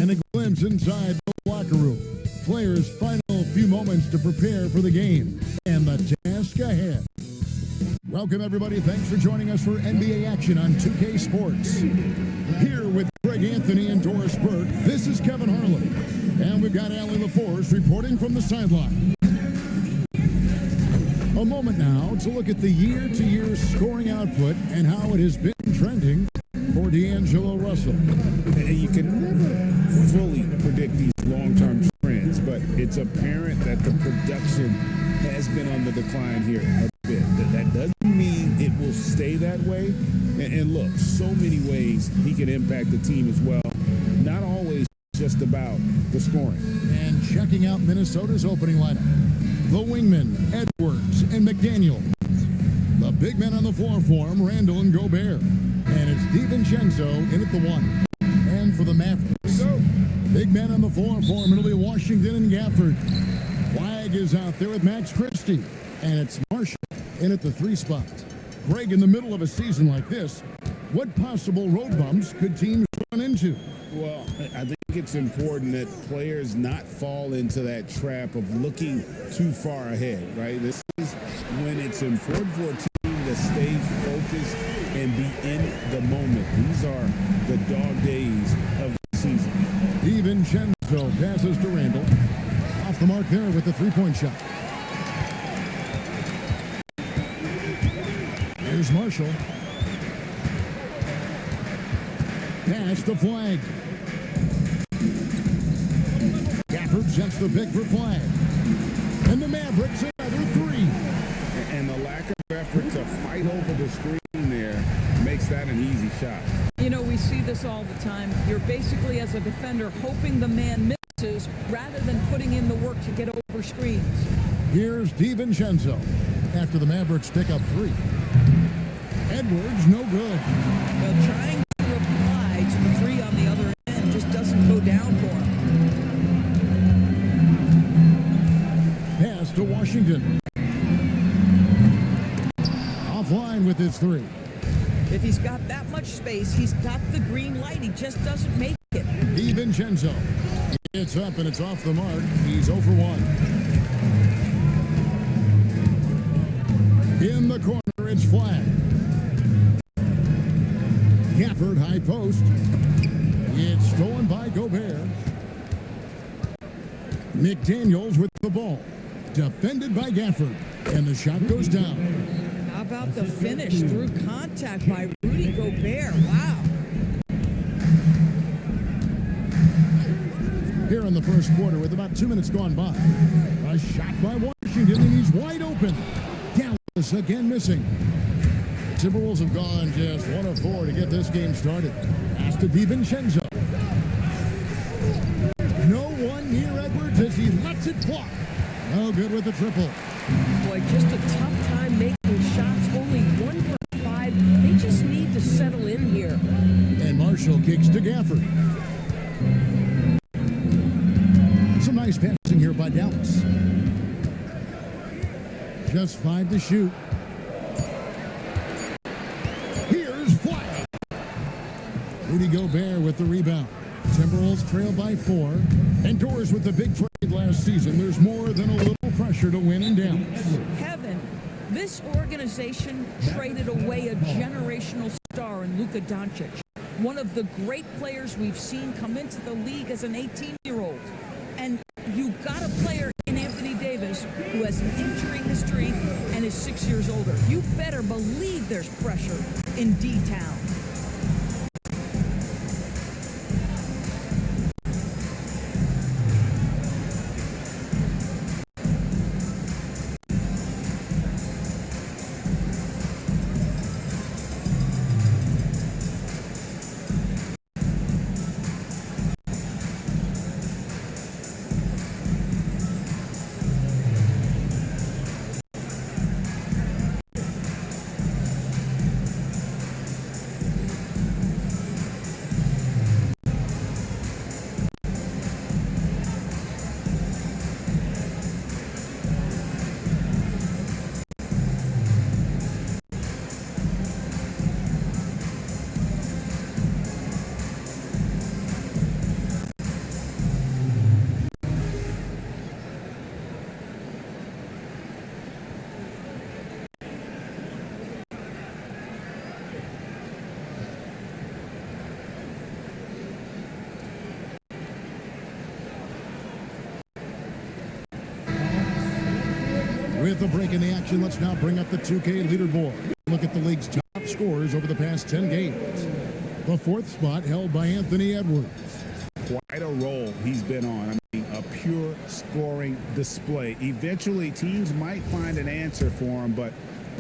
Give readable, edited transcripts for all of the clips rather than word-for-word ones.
and a glimpse inside the locker room. Players' final few moments to prepare for the game and the task ahead. Welcome, everybody. Thanks for joining us for NBA action on 2K Sports. Here with Greg Anthony and Doris Burke, this is Kevin Harlan. And we've got Allie LaForce reporting from the sideline. A moment now to look at the year-to-year scoring output and how it has been trending for D'Angelo Russell. And you can never fully predict these long-term trends, but it's apparent that the production has been on the decline here a bit. That doesn't mean it will stay that way. And look, so many ways he can impact the team as well. Not always just about the scoring. And checking out Minnesota's opening lineup. The wingmen, Edwards and McDaniel. The big men on the floor for him, Randall and Gobert. And it's DiVincenzo in at the 1. And for the Mavericks, big men on the floor for him, it'll be Washington and Gafford. Flag is out there with Max Christie. And it's Marshall in at the 3 spot. Greg, in the middle of a season like this, what possible road bumps could teams run into? Well, I think it's important that players not fall into that trap of looking too far ahead, right? This is when it's important for a team to stay focused and be in the moment. These are the dog days of the season. DiVincenzo passes to Randall. Off the mark there with the 3-point shot. Here's Marshall. Pass the Flag. Gafford sets the pick for Flag. And the Mavericks another 3. And the lack of effort to fight over the screen there makes that an easy shot. You know, we see this all the time. You're basically, as a defender, hoping the man misses rather than putting in the work to get over screens. Here's DiVincenzo after the Mavericks pick up 3. Edwards, no good. Well, trying to reply to the 3 on the other end just doesn't go down for him. Pass to Washington. Offline with his 3. If he's got that much space, he's got the green light. He just doesn't make it. DiVincenzo. It's up and it's off the mark. He's 0 for 1. In the corner, it's Flag. Gafford, high post. It's stolen by Gobert. McDaniels with the ball. Defended by Gafford. And the shot goes down. How about the finish through contact by Rudy Gobert? Wow. Here in the first quarter with about 2 minutes gone by. A shot by Washington and he's wide open. Dallas again missing. The Timberwolves have gone just 1 of 4 to get this game started. Pass to DiVincenzo. No one near Edwards as he lets it fly. No good with the triple. Boy, just a tough time making shots. Only 1 for 5. They just need to settle in here. And Marshall kicks to Gafford. Some nice passing here by Dallas. Just 5 to shoot. Here's Flag. Rudy Gobert with the rebound. Timberwolves trail by 4. And Doors with the big trade last season. There's more than a little pressure to win in Dallas. Kevin, this organization traded away a generational star in Luka Doncic. One of the great players we've seen come into the league as an 18-year-old. And you got a player in Anthony Davis who has an injury history and is 6 years older. You better believe there's pressure in D-Town. With a break in the action, let's now bring up the 2K leaderboard. Look at the league's top scorers over the past 10 games. The fourth spot held by Anthony Edwards. Quite a role he's been on. I mean, a pure scoring display. Eventually, teams might find an answer for him, but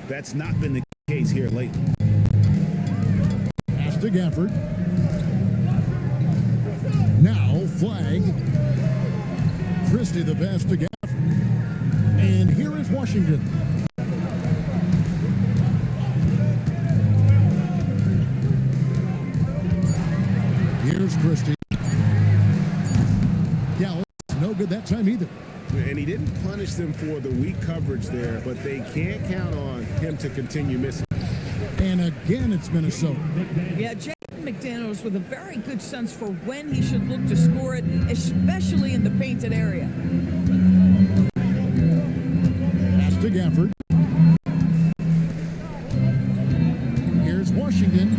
that's not been the case here lately. Pass to Gafford. Now flag. Christie the pass to Gafford. And here is Washington. Here's Christie. Dallas, no good that time either. And he didn't punish them for the weak coverage there, but they can't count on him to continue missing. And again, it's Minnesota. Yeah, Jaden McDaniels with a very good sense for when he should look to score it, especially in the painted area. Pass to Gafford. Here's Washington.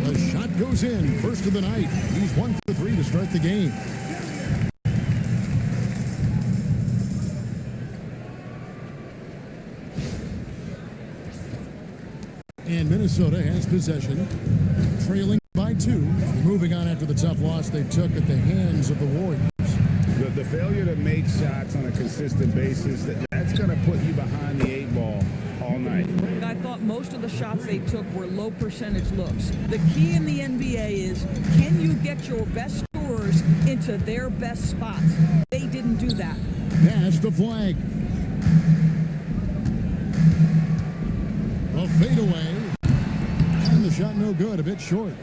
The shot goes in, first of the night. He's 1 for 3 to start the game. And Minnesota has possession, trailing by 2. Moving on after the tough loss they took at the hands of the Warriors. The failure to make shots on a consistent basis, that's going to put you behind the 8 ball all night. I thought most of the shots they took were low percentage looks. The key in the NBA is, can you get your best scorers into their best spots? They didn't do that. Pass the flag. A fadeaway. And the shot no good, a bit short.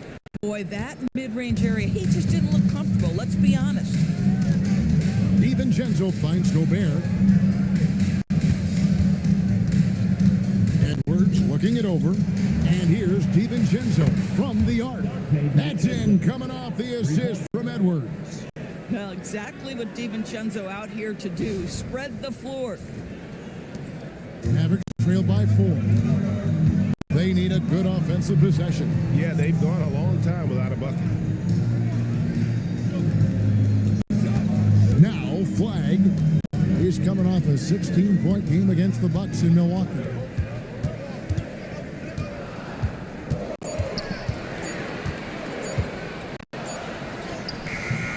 Boy, that mid-range area, he just didn't look comfortable, let's be honest. DiVincenzo finds Gobert. Edwards looking it over. And here's DiVincenzo from the arc. That's in, coming off the assist from Edwards. Well, exactly what DiVincenzo out here to do, spread the floor. Mavericks trailed by 4. They need a good offensive possession. Yeah, they've gone a long time without a bucket. Now flag. He's coming off a 16-point game against the Bucks in Milwaukee.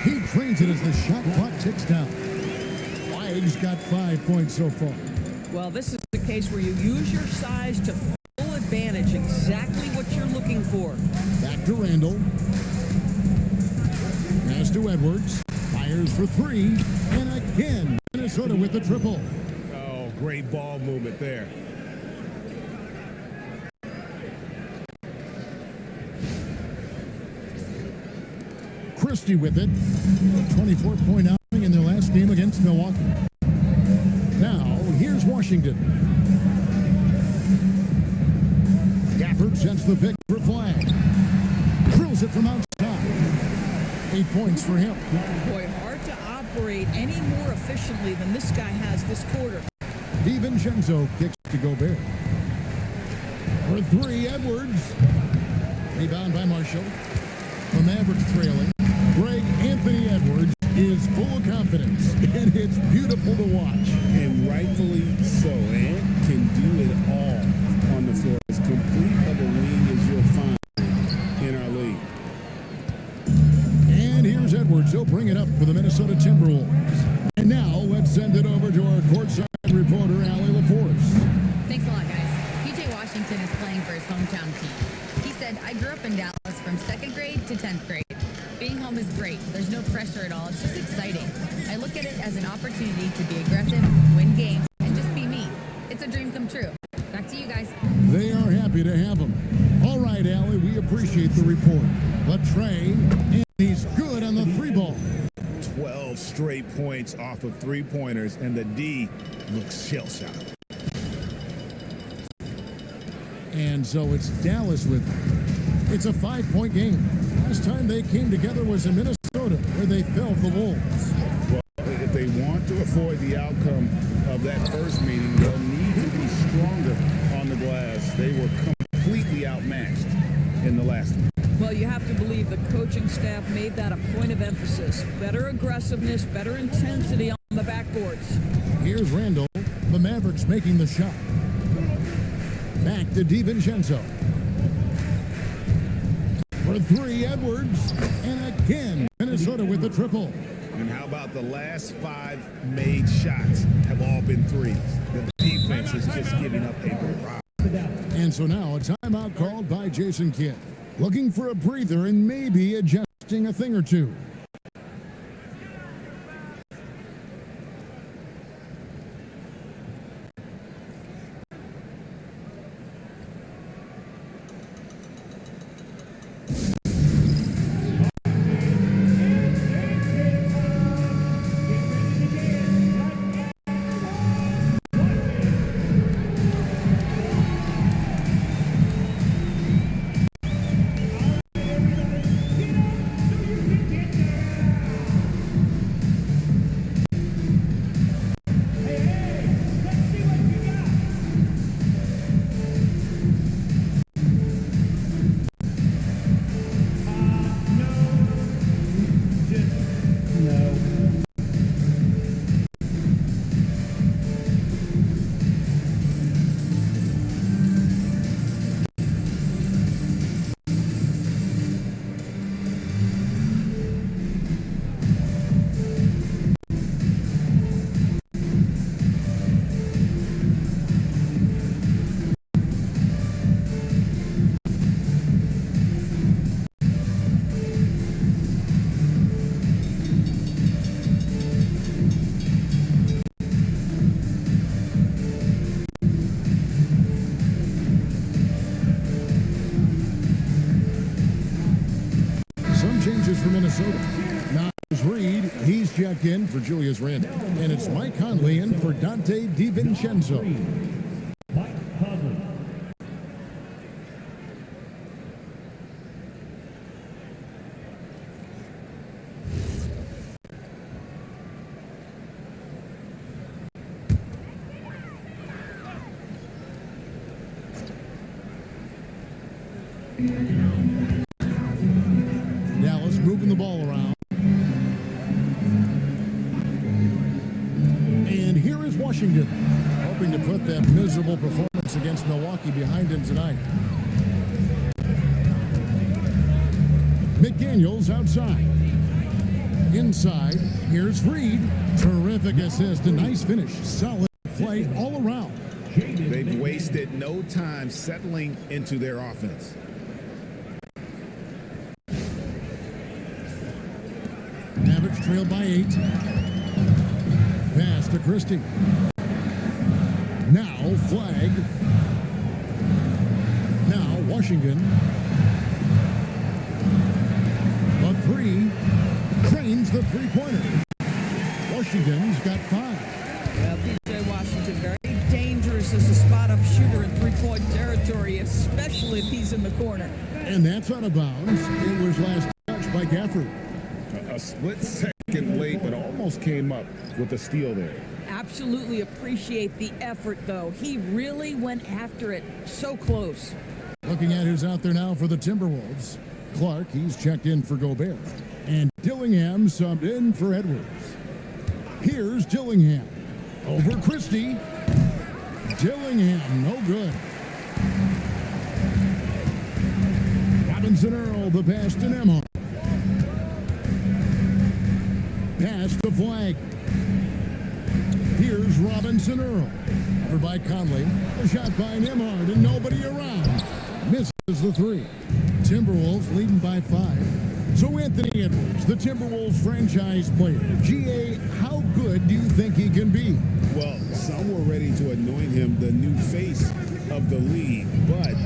He trains it as the shot clock ticks down. Flag's got 5 points so far. Well, this is the case where you use your size to full advantage, exactly what you're looking for. Back to Randall. Pass to Edwards. Fires for 3. And again, Minnesota with the triple. Oh, great ball movement there. Christie with it. 24-point outing in their last game against Milwaukee. Now, here's Washington. Gafford sends the pick for flag. Drills it from outside. 8 points for him. Boy, hard to operate any more efficiently than this guy has this quarter. DiVincenzo kicks to Gobert. For 3, Edwards. Rebound by Marshall. The Mavericks trailing. Greg Anthony Edwards is full of confidence, and it's beautiful to watch. And rightfully so. Ant can do it all on the floor. As complete of a wing as you'll find in our league. And here's Edwards. He'll bring it up for the Minnesota Timberwolves. And now let's send it over to our courtside reporter, Allie LaForce. Thanks a lot, guys. PJ Washington is playing for his hometown team. He said, I grew up in Dallas from 2nd grade to 10th grade. Being home is great. There's no pressure at all. It's just exciting. I look at it as an opportunity to be aggressive, win games, and just be me. It's a dream come true. Back to you guys. They are happy to have him. All right, Allie, we appreciate the report. But Trey, and he's good on the 3 ball. 12 straight points off of 3-pointers, and the D looks shell-shocked. And so it's Dallas with it. It's a 5-point game. Last time they came together was in Minnesota, where they felled the Wolves. Well, if they want to avoid the outcome of that first meeting, they'll need to be stronger on the glass. They were completely outmatched in the last one. Well, you have to believe the coaching staff made that a point of emphasis. Better aggressiveness, better intensity on the backboards. Here's Randall. the Mavericks making the shot. Back to DiVincenzo. For three, Edwards. And again, Minnesota with the triple. And how about the last 5 made shots have all been threes? The defense is just giving up a barrage. And so now a timeout called by Jason Kidd. Looking for a breather and maybe adjusting a thing or two. Changes for Minnesota. Now it's Reed. He's checked in for Julius Randle. And it's Mike Conley in for Dante DiVincenzo. Mike Conley. Dallas moving the ball around. And here is Washington, hoping to put that miserable performance against Milwaukee behind him tonight. McDaniels outside. Inside, here's Reed. Terrific assist, a nice finish. Solid play all around. They've wasted no time settling into their offense. Mavericks trail by 8. Pass to Christie. Now flag. Now Washington. A 3. Cranes the three-pointer. Washington's got 5. Well, P.J. Washington, very dangerous as a spot-up shooter in three-point territory, especially if he's in the corner. And that's out of bounds. It was last touched by Gafford. A split second late, but almost came up with a steal there. Absolutely appreciate the effort, though. He really went after it. So close. Looking at who's out there now for the Timberwolves. Clark, he's checked in for Gobert. And Dillingham subbed in for Edwards. Here's Dillingham. Over Christie. Dillingham, no good. Robinson Earl, the pass to Nemo. Pass to Flag. Here's Robinson Earl. Covered by Conley. A shot by Nemhard and nobody around. Misses the 3. Timberwolves leading by 5. So Anthony Edwards, the Timberwolves franchise player. GA, how good do you think he can be? Well, some were ready to anoint him the new face of the league. But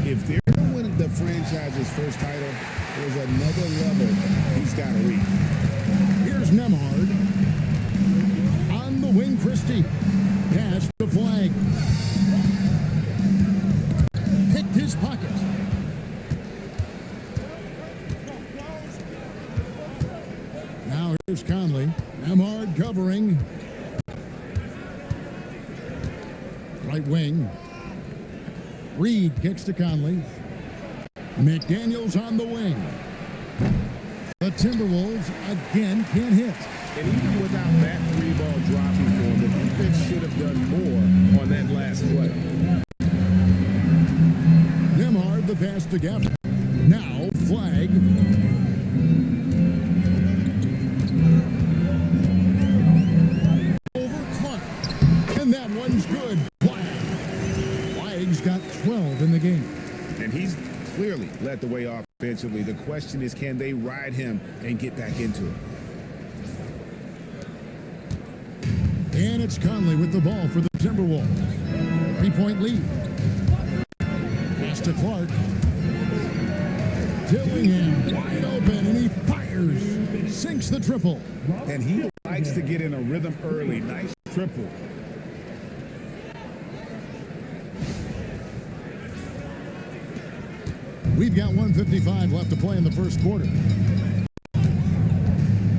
if they're going to win the franchise's first title, there's another level he's got to reach. Here's Nemhard. On the wing, Christie. Pass to Flag. Picked his pocket. Now here's Conley. Nemhard covering. Right wing. Reed kicks to Conley. McDaniels on the wing. The Timberwolves again can't hit. And even without that three-ball dropping for him, the defense should have done more on that last play. Nemhard the pass to Gafford. Now flag. Over Clark. And that one's good. Flag. Flag's got 12 in the game. And he's clearly led the way offensively. The question is, can they ride him and get back into it? And it's Conley with the ball for the Timberwolves. 3-point lead. Pass to Clark. Dillingham wide open, and he fires. Sinks the triple. And he likes to get in a rhythm early. Nice triple. We've got 1:55 left to play in the first quarter.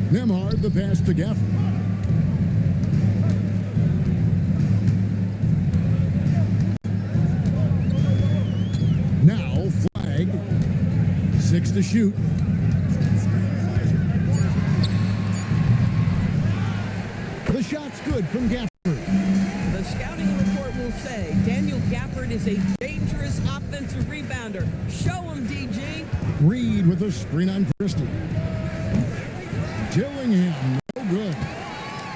Nemhard the pass to Gafford. Now flag. 6 to shoot. The shot's good from Gafford. The scouting report will say Daniel Gafford is a dangerous offensive rebounder. Show him, DG. Reed with a screen on Christie. Dillingham, no good.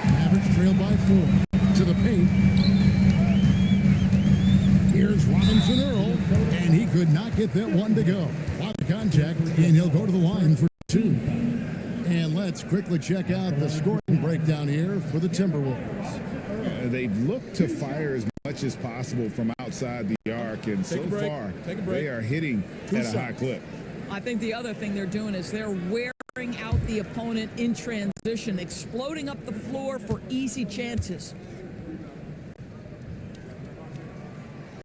Mavericks trail by 4. To the paint. Here's Robinson Earl, and he could not get that one to go. Lot of contact, and he'll go to the line for 2. And let's quickly check out the scoring breakdown here for the Timberwolves. They've looked to fire as much as possible from outside the arc, and so far they are hitting at a high clip. I think the other thing they're doing is they're wearing out the opponent in transition, exploding up the floor for easy chances.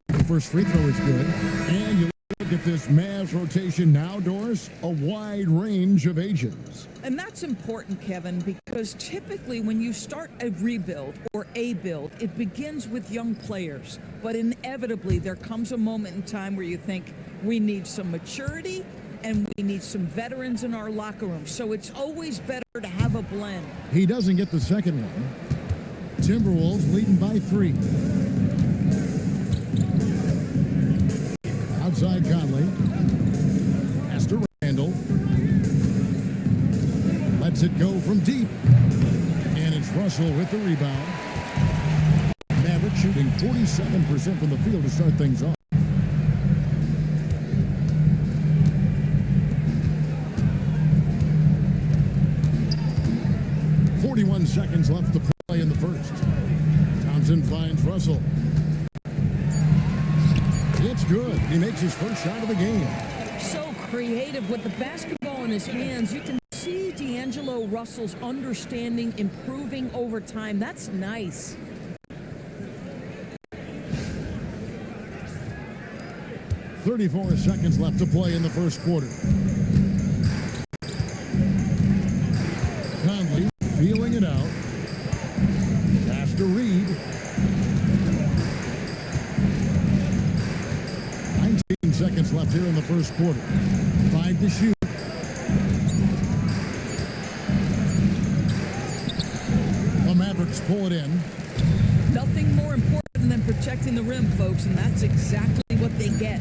The first free throw is good. And you look at this Mavs rotation now, Doris, a wide range of ages. And that's important, Kevin, because typically when you start a rebuild or a build, it begins with young players. But inevitably, there comes a moment in time where you think we need some maturity and we need some veterans in our locker room. So it's always better to have a blend. He doesn't get the second one. Timberwolves leading by 3. Outside Conley. Pass to Randall. Lets it go from deep. And it's Russell with the rebound. Mavericks shooting 47% from the field to start things off. Seconds left to play in the first. Thompson finds Russell. It's good. He makes his first shot of the game. So creative with the basketball in his hands. You can see D'Angelo Russell's understanding improving over time. That's nice. .34 seconds left to play in the first quarter. Conley feeling it out. Pass to Reed. 19 seconds left here in the first quarter. 5 to shoot. The Mavericks pull it in. Nothing more important than protecting the rim, folks, and that's exactly what they get.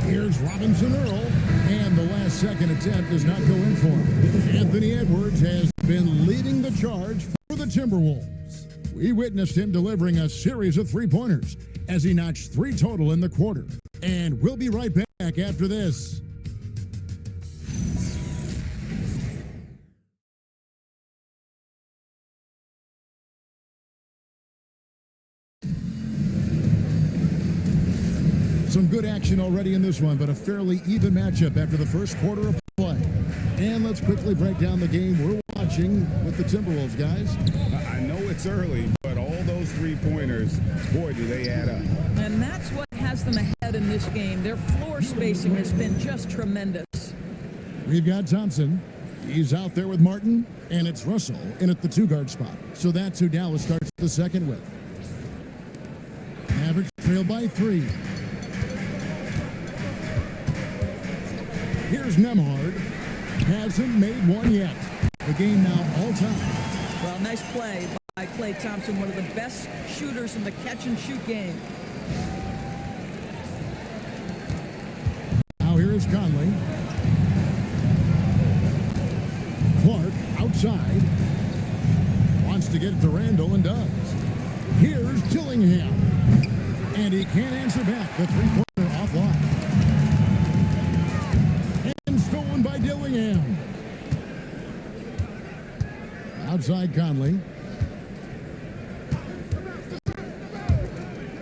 Here's Robinson Earl, and the last second attempt does not go in for him. Anthony Edwards has been leading the charge for the Timberwolves. We witnessed him delivering a series of three-pointers as he notched 3 total in the quarter. And we'll be right back after this. Some good action already in this one, but a fairly even matchup after the first quarter of play. And let's quickly break down the game we're watching with the Timberwolves, guys. I know it's early, but all those three-pointers, boy, do they add up. And that's what has them ahead in this game. Their floor spacing has been just tremendous. We've got Thompson. He's out there with Martin, and it's Russell in at the 2-guard spot. So that's who Dallas starts the second with. Mavericks trail by 3. Here's Nemhard. Hasn't made one yet. The game now all time. Well, nice play by Klay Thompson, one of the best shooters in the catch-and-shoot game. Now here is Conley. Clark outside. Wants to get it to Randall and does. Here's Dillingham. And he can't answer back. The three-pointer offline. And stolen by Dillingham. Outside Conley.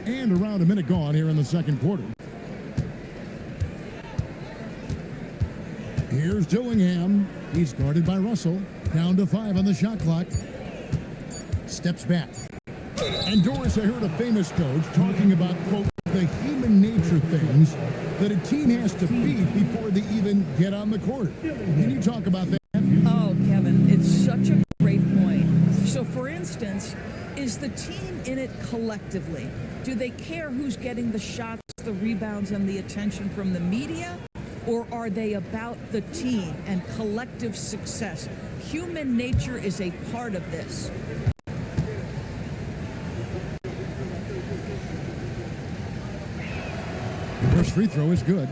And around a minute gone here in the second quarter. Here's Dillingham. He's guarded by Russell. Down to 5 on the shot clock. Steps back. And Doris, I heard a famous coach talking about, quote, the human nature things that a team has to beat before they even get on the court. Can you talk about that? Oh, Kevin, it's such a great point. So, for instance, is the team in it collectively? Do they care who's getting the shots, the rebounds, and the attention from the media? Or are they about the team and collective success? Human nature is a part of this. First free throw is good.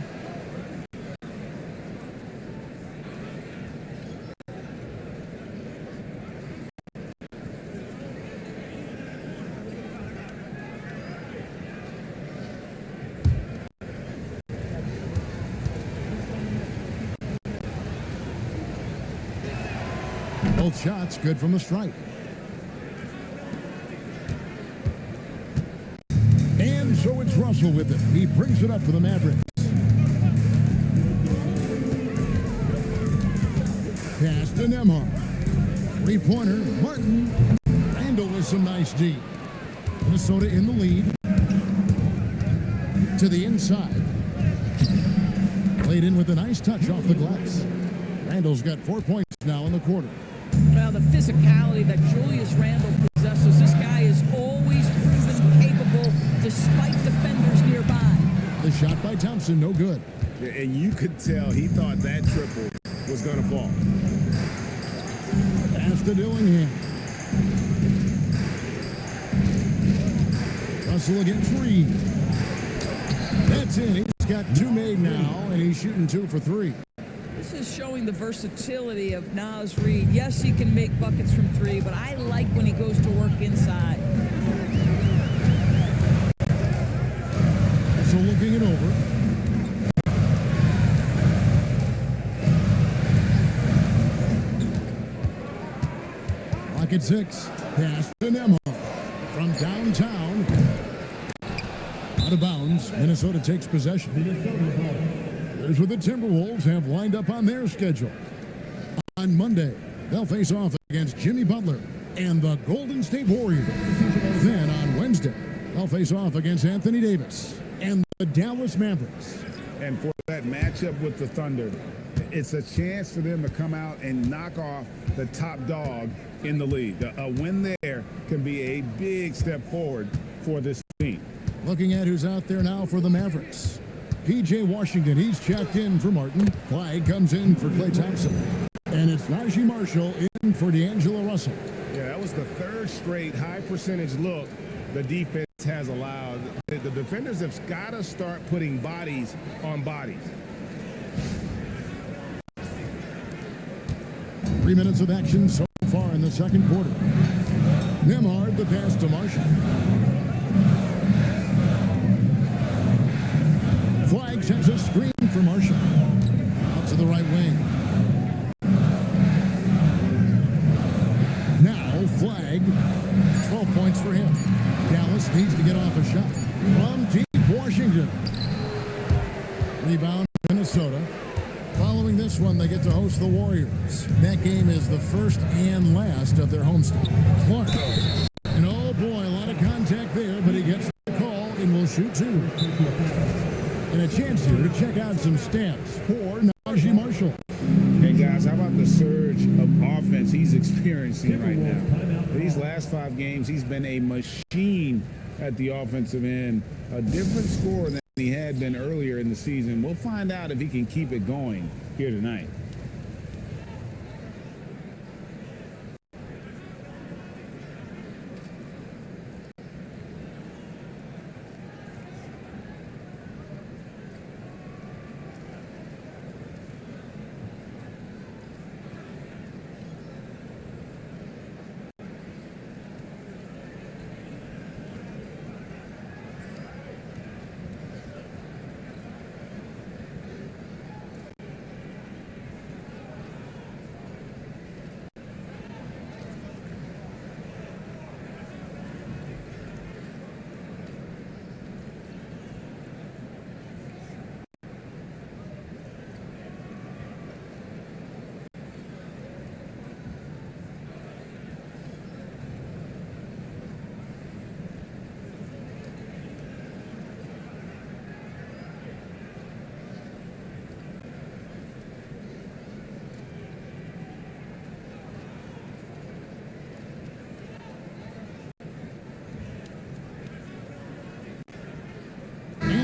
Both shots good from the strike. And so it's Russell with it. He brings it up for the Mavericks. Pass to Nemhard. Three-pointer, Martin. Randall with some nice D. Minnesota in the lead. To the inside. Played in with a nice touch off the glass. Randall's got 4 points now in the quarter. Well, the physicality that Julius Randle possesses, this guy is always proven capable despite defenders nearby. The shot by Thompson, no good. And you could tell he thought that triple was going to fall. Pass to Dillingham. Russell against Reed. That's in. He's got 2 made now, and he's shooting 2 for 3. This is showing the versatility of Naz Reid. Yes, he can make buckets from 3, but I like when he goes to work inside. So looking it over. Clock at 6. Pass to Nemhard. From downtown. Out of bounds. Minnesota takes possession. Here's what the Timberwolves have lined up on their schedule. On Monday, they'll face off against Jimmy Butler and the Golden State Warriors. Then on Wednesday, they'll face off against Anthony Davis and the Dallas Mavericks. And for that matchup with the Thunder, it's a chance for them to come out and knock off the top dog in the league. A win there can be a big step forward for this team. Looking at who's out there now for the Mavericks. P.J. Washington, he's checked in for Martin. Flag comes in for Klay Thompson. And it's Najee Marshall in for D'Angelo Russell. Yeah, that was the 3rd straight high percentage look the defense has allowed. The defenders have got to start putting bodies on bodies. 3 minutes of action so far in the second quarter. Nemhard, the pass to Marshall. Flag sends a screen for Marshall. Out to the right wing. Now Flag. 12 points for him. Dallas needs to get off a shot. From deep Washington. Rebound Minnesota. Following this one, they get to host the Warriors. That game is the first and last of their homestand. Clark. And oh boy, a lot of contact there, but he gets the call and will shoot 2. And a chance here to check out some stats for Najee Marshall. Hey guys, how about the surge of offense he's experiencing right now? These last 5 games, he's been a machine at the offensive end. A different score than he had been earlier in the season. We'll find out if he can keep it going here tonight.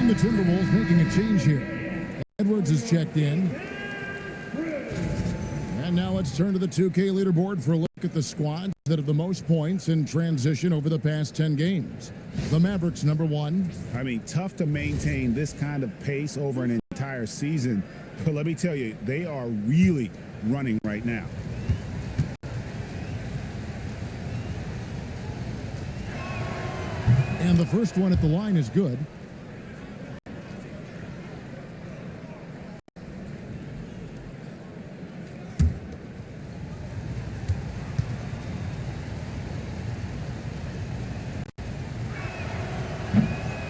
The Timberwolves making a change here. Edwards is checked in. And now let's turn to the 2K leaderboard for a look at the squads that have the most points in transition over the past 10 games. The Mavericks, number 1. I mean, tough to maintain this kind of pace over an entire season. But let me tell you, they are really running right now. And the first one at the line is good.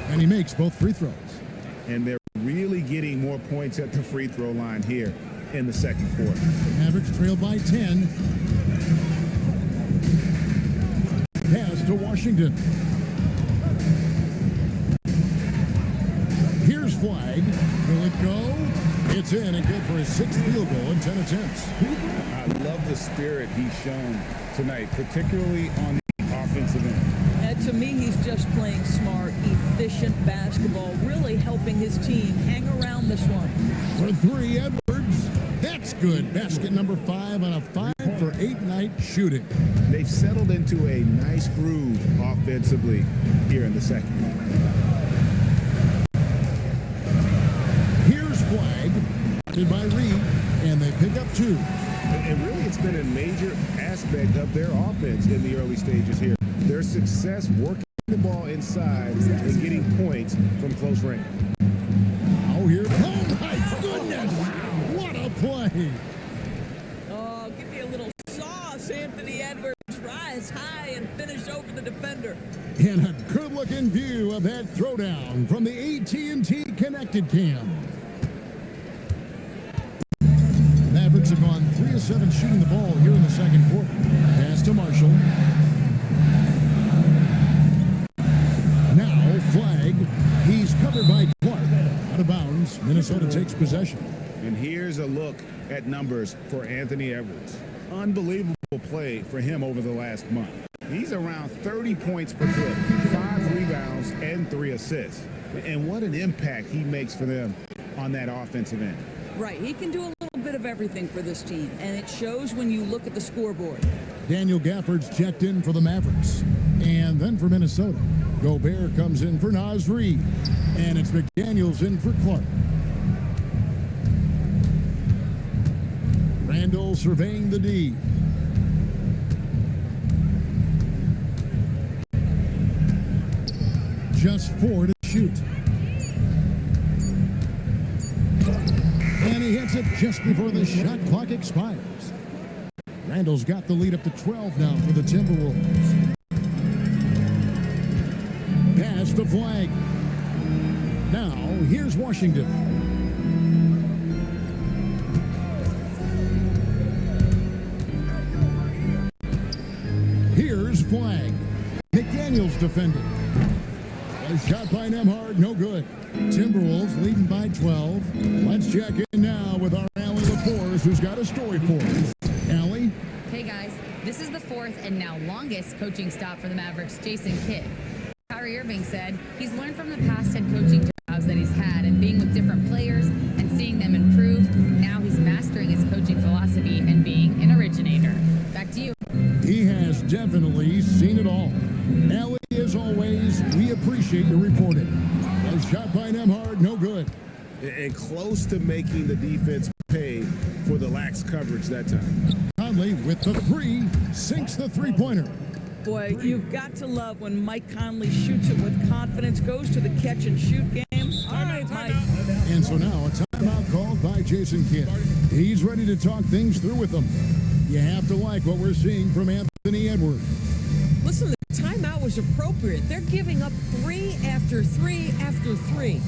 And he makes both free throws. And they're really getting more points at the free throw line here in the second quarter. Mavericks trail by 10. Pass to Washington. Here's Flag. Will it go? It's in and good for his 6th field goal in 10 attempts. I love the spirit he's shown tonight, particularly on the offensive end. To me, he's just playing smart, efficient basketball, really helping his team hang around this one. For 3, Edwards. That's good. Basket number 5 on a 5-for-8 night shooting. They've settled into a nice groove offensively here in the second. Here's Flag. Did by Reed, and they pick up 2. And really, it's been a major aspect of their offense in the early stages here. Their success working the ball inside and getting points from close range. Oh, here. Oh, my goodness. What a play. Oh, give me a little sauce, Anthony Edwards. Rise high and finish over the defender. And a good-looking view of that throwdown from the AT&T Connected Cam. The Mavericks have gone 3 of 7 shooting the ball here in the second quarter. Pass to Marshall. Now Flag. He's covered by Clark. Out of bounds. Minnesota takes possession. And here's a look at numbers for Anthony Edwards. Unbelievable play for him over the last month. He's around 30 points per clip, 5 rebounds, and 3 assists. And what an impact he makes for them on that offensive end. Right, he can do a little bit of everything for this team, and it shows when you look at the scoreboard. Daniel Gafford's checked in for the Mavericks. And then for Minnesota, Gobert comes in for Naz Reid. And it's McDaniels in for Clark. Randall surveying the D. Just 4 to shoot. And he hits it just before the shot clock expires. Randall's got the lead up to 12 now for the Timberwolves. Pass the Flag. Now, here's Washington. Here's Flag. McDaniels defending. A shot by Nembhard, no good. Timberwolves leading by 12. Let's check in now with our Allie LaForce, who's got a story for us. Allie? Hey guys, this is the 4th and now longest coaching stop for the Mavericks, Jason Kidd. Kyrie Irving said he's learned from the past head coaching jobs trials that he's had and being with different players and seeing them improve, now he's mastering his coaching philosophy and being an originator. Back to you. He has definitely seen it all. Allie, as always, we appreciate your reporting. A shot by Nemhard, no good. And close to making the defense pay for the lax coverage that time. Conley with the three, sinks the three-pointer. Boy, you've got to love when Mike Conley shoots it with confidence, goes to the catch-and-shoot game. All right, Mike. And so now a timeout called by Jason Kidd. He's ready to talk things through with them. You have to like what we're seeing from Anthony Edwards. Listen, the timeout was appropriate. They're giving up 3 after 3 after 3.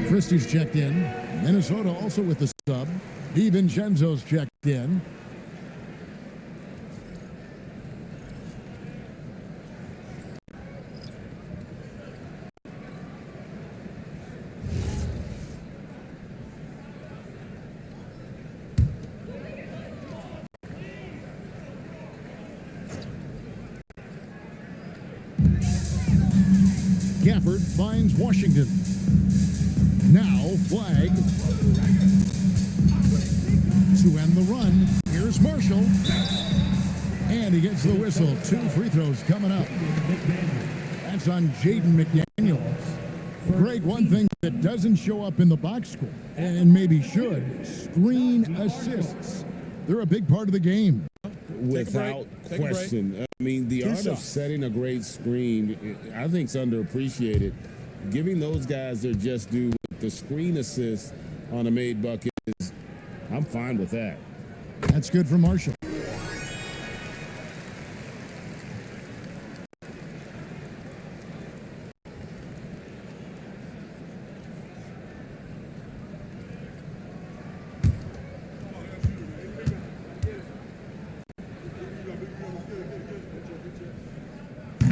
Christie's checked in. Minnesota also with the sub. DiVincenzo's checked in. Gafford finds Washington. Now flag to end the run. Here's Marshall. And he gets the whistle. 2 free throws coming up. That's on Jaden McDaniel. Greg, one thing that doesn't show up in the box score, and maybe should, screen assists. They're a big part of the game. Without question. I mean, the art of setting a great screen, I think, is underappreciated. Giving those guys their just due with the screen assist on a made bucket is, I'm fine with that. That's good for Marshall.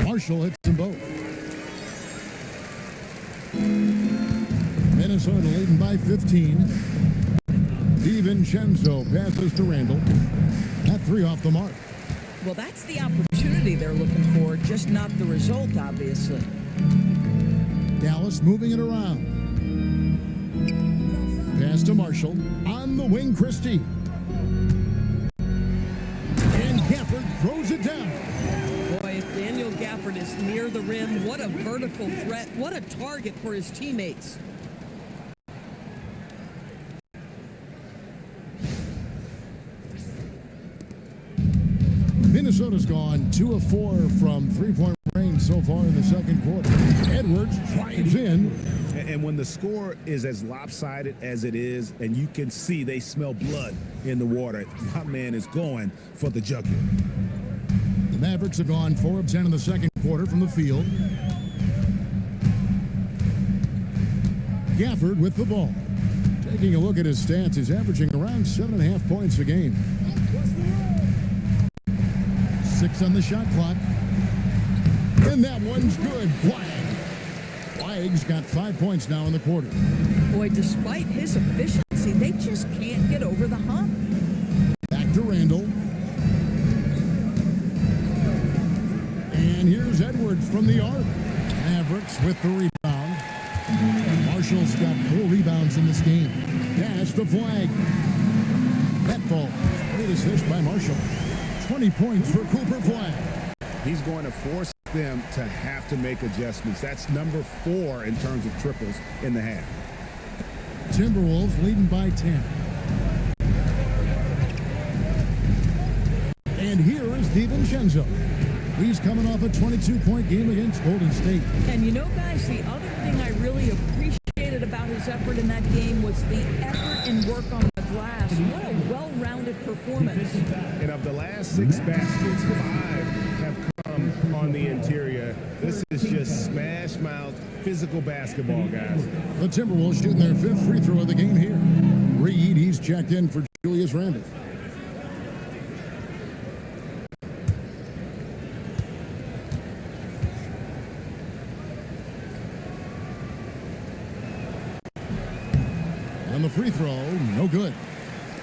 Marshall hits them both. Minnesota leading by 15. DiVincenzo passes to Randall. That 3 off the mark. Well, that's the opportunity they're looking for, just not the result, obviously. Dallas moving it around. Pass to Marshall. On the wing, Christie. And Gafford throws it down. Boy, if Daniel Gafford is near the rim, what a vertical threat. What a target for his teammates. Minnesota's gone 2 of 4 from three-point range so far in the second quarter. Edwards drives in. And when the score is as lopsided as it is, and you can see they smell blood in the water, my man is going for the jugular. The Mavericks have gone 4 of 10 in the second quarter from the field. Gafford with the ball. Taking a look at his stats, he's averaging around 7.5 points a game. 6 on the shot clock. And that one's good. Flag. Flag's got 5 points now in the quarter. Boy, despite his efficiency, they just can't get over the hump. Back to Randall. And here's Edwards from the arc. with the rebound. Marshall's got 4 rebounds in this game. Pass to Flag. That ball. Great assist by Marshall. 20 points for Cooper Flag. He's going to force them to have to make adjustments. That's number 4 in terms of triples in the half. Timberwolves leading by 10. And here is DiVincenzo. He's coming off a 22-point game against Golden State. And you know, guys, the other thing I really appreciated about his effort in that game was the effort and work on the glass. What a well-rounded performance. And of the last 6 baskets, 5 have come on the interior. This is just smash-mouth, physical basketball, guys. The Timberwolves shooting their 5th free throw of the game here. Reed, he's checked in for Julius Randle. On the free throw, no good.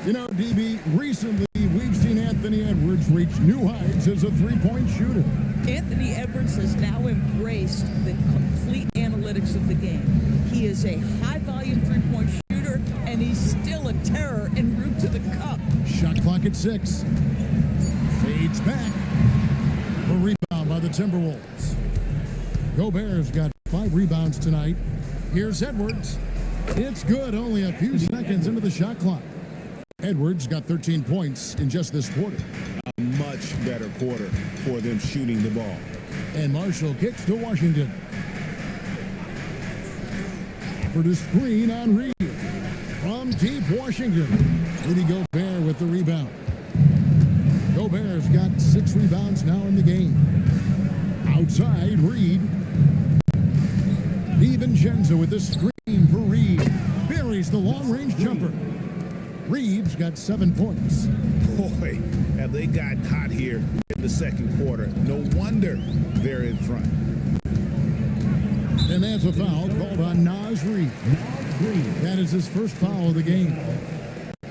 You know, DB, recently we've seen Anthony Edwards reach new heights as a 3-point shooter. Anthony Edwards has now embraced the complete analytics of the game. He is a high-volume 3-point shooter, and he's still a terror en route to the cup. Shot clock at 6. Fades back. A rebound by the Timberwolves. Gobert's got 5 rebounds tonight. Here's Edwards. It's good, only a few seconds into the shot clock. Edwards got 13 points in just this quarter. A much better quarter for them shooting the ball. And Marshall kicks to Washington. For the screen on Reed. From deep Washington. Rudy Gobert with the rebound. Gobert's got 6 rebounds now in the game. Outside, Reed. DiVincenzo with the screen for Reed. Buries the long-range jumper. Reed's got 7 points. Boy, have they gotten hot here in the second quarter. No wonder they're in front. And that's a foul called on Naz Reid. That is his first foul of the game.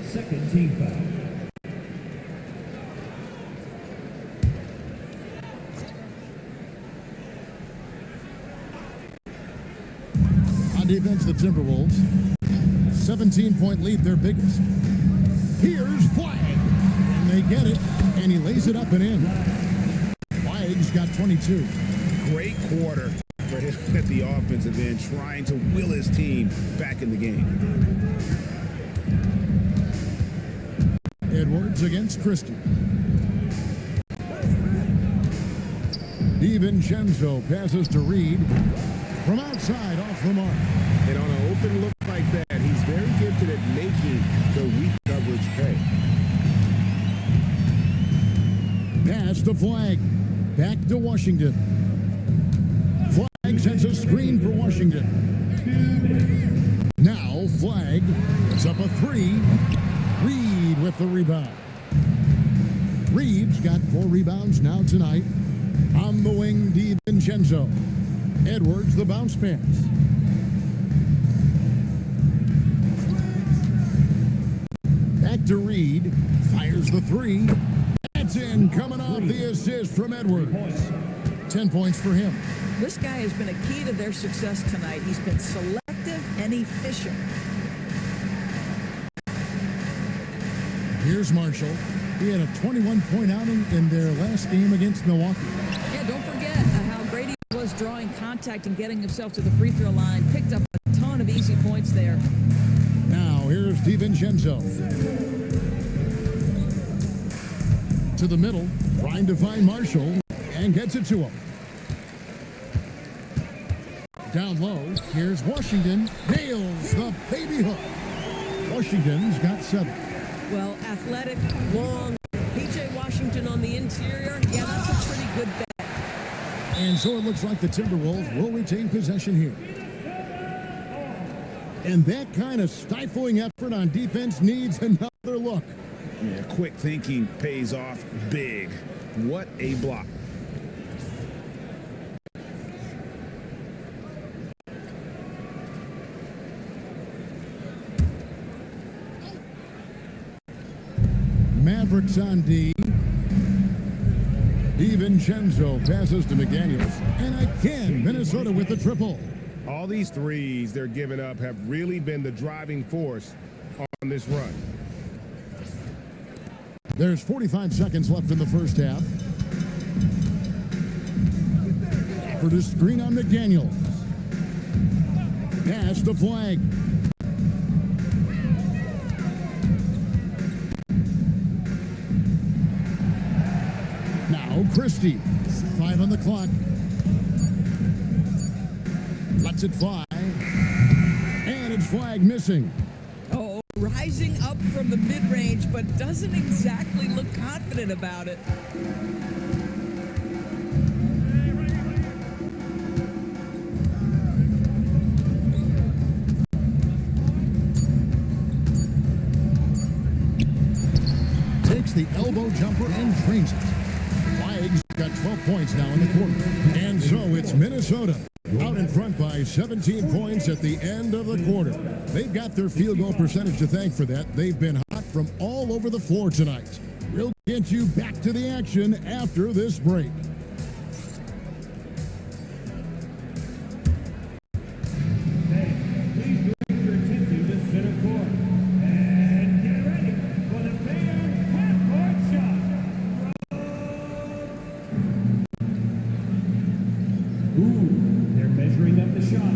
Second team foul. On defense, the Timberwolves. 17-point lead, their biggest. Here's Flag. And they get it, and he lays it up and in. Flag's got 22. Great quarter for him at the offensive end, trying to will his team back in the game. Edwards against Christie. DiVincenzo passes to Reed. From outside, off the mark. And on an open look like that, he's very gifted at making the weak coverage pay. Pass to Flag. Back to Washington. Flag sends a screen for Washington. Now Flag puts up a 3. Reed with the rebound. Reed's got 4 rebounds now tonight. On the wing, DiVincenzo. Edwards the bounce pass. Back to Reed. Fires the 3. That's in, coming off the assist from Edwards. 10 points for him. This guy has been a key to their success tonight. He's been selective and efficient. Here's Marshall. He had a 21-point outing in their last game against Milwaukee. Yeah, don't forget how great he was drawing contact and getting himself to the free throw line. Picked up a ton of easy points there. Now here's DiVincenzo. To the middle, trying to find Marshall, and gets it to him. Down low, here's Washington. Nails the baby hook. Washington's got 7. Well, athletic, long, P.J. Washington on the interior. Yeah, that's a pretty good bet. And so it looks like the Timberwolves will retain possession here. And that kind of stifling effort on defense needs another look. Yeah, quick thinking pays off big. What a block. Mavericks on D. DiVincenzo passes to McDaniels. And again, Minnesota with the triple. All these threes they're giving up have really been the driving force on this run. There's 45 seconds left in the first half. For the screen on McDaniels. Pass to Flag. Now Christie. 5 on the clock. Lets it fly. And it's Flag missing. Oh, rising up from the mid-range, but doesn't exactly look confident about it. Takes the elbow jumper and trains it. Flag's got 12 points now in the quarter. And so it's Minnesota out in front by 17 points at the end of the quarter. They've got their field goal percentage to thank for that. They've been hot from all over the floor tonight. We'll get you back to the action after this break. Please direct your attention to center court. And get ready for the fan half-court shot. Ooh, they're measuring up the shot.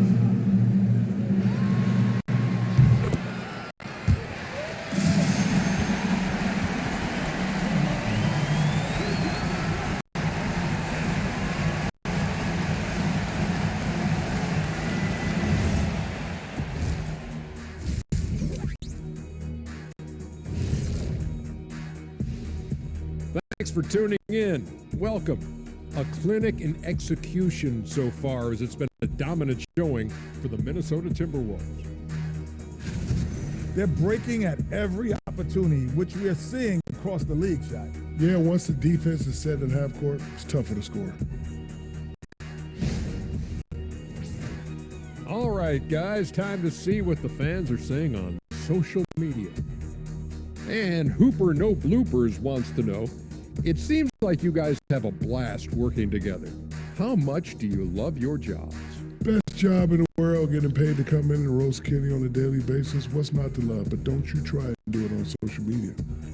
Thanks for tuning in. Welcome. A clinic in execution so far, as it's been a dominant showing for the Minnesota Timberwolves. They're breaking at every opportunity, which we are seeing across the league, Shaq. Yeah, once the defense is set in half court, it's tougher to score. All right, guys, time to see what the fans are saying on social media. And Hooper No Bloopers wants to know, it seems like you guys have a blast working together. How much do you love your jobs? Best job in the world, getting paid to come in and roast Kenny on a daily basis. What's not to love? But don't you try and do it on social media.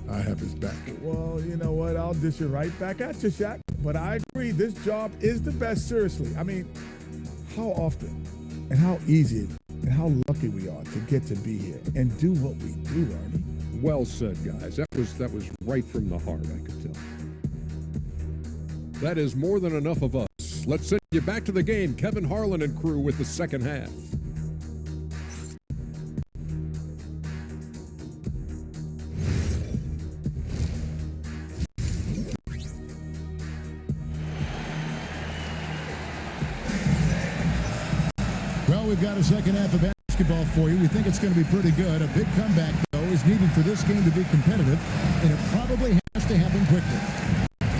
I have his back. Well, you know what? I'll dish it right back at you, Shaq. But I agree, this job is the best, seriously. I mean, how often and how easy and how lucky we are to get to be here and do what we do, Ernie. Well said, guys. That was right from the heart, I could tell. That is more than enough of us. Let's send you back to the game. Kevin Harlan and crew with the second half. Well, we've got a second half of basketball for you. We think it's going to be pretty good. A big comeback, though, is needed for this game to be competitive, and it probably has to happen quickly.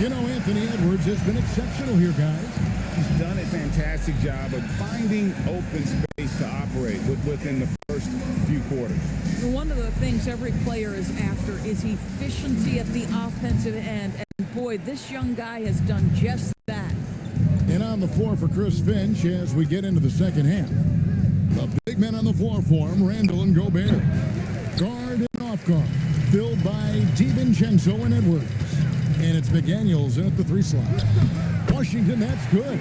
You know, Anthony Edwards has been exceptional here, guys. He's done a fantastic job of finding open space to operate within the first few quarters. One of the things every player is after is efficiency at the offensive end. And boy, this young guy has done just that. And on the floor for Chris Finch as we get into the second half. The big men on the floor for him, Randall and Gobert. Guard and off guard, filled by DiVincenzo and Edwards. And it's McDaniels in at the 3 slot. Washington, that's good.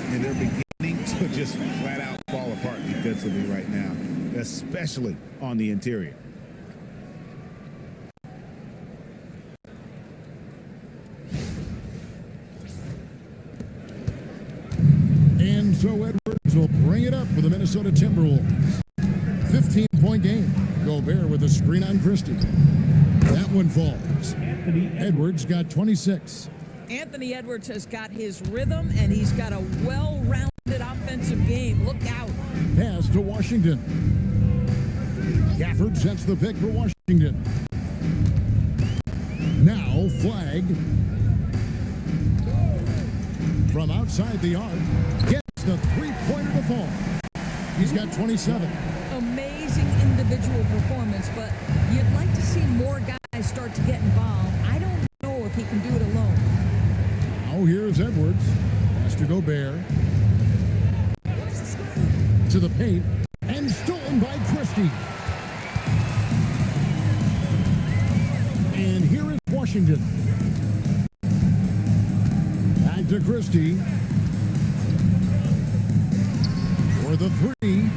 And they're beginning to just flat out fall apart defensively right now, especially on the interior. And so Edwards will bring it up for the Minnesota Timberwolves. 15-point game. Gobert with a screen on Christie. That one falls. Edwards got 26. Anthony Edwards has got his rhythm, and he's got a well-rounded offensive game. Look out. Pass to Washington. Gafford sets the pick for Washington. Now Flag. From outside the arc, gets the three-pointer to fall. He's got 27. Amazing individual performance, but you'd like to see more guys start to get involved. I don't know if he can do it alone. Now here Here's Edwards. Pass to Gobert. To the paint. And stolen by Christie. And here is Washington. Back to Christie. For the three.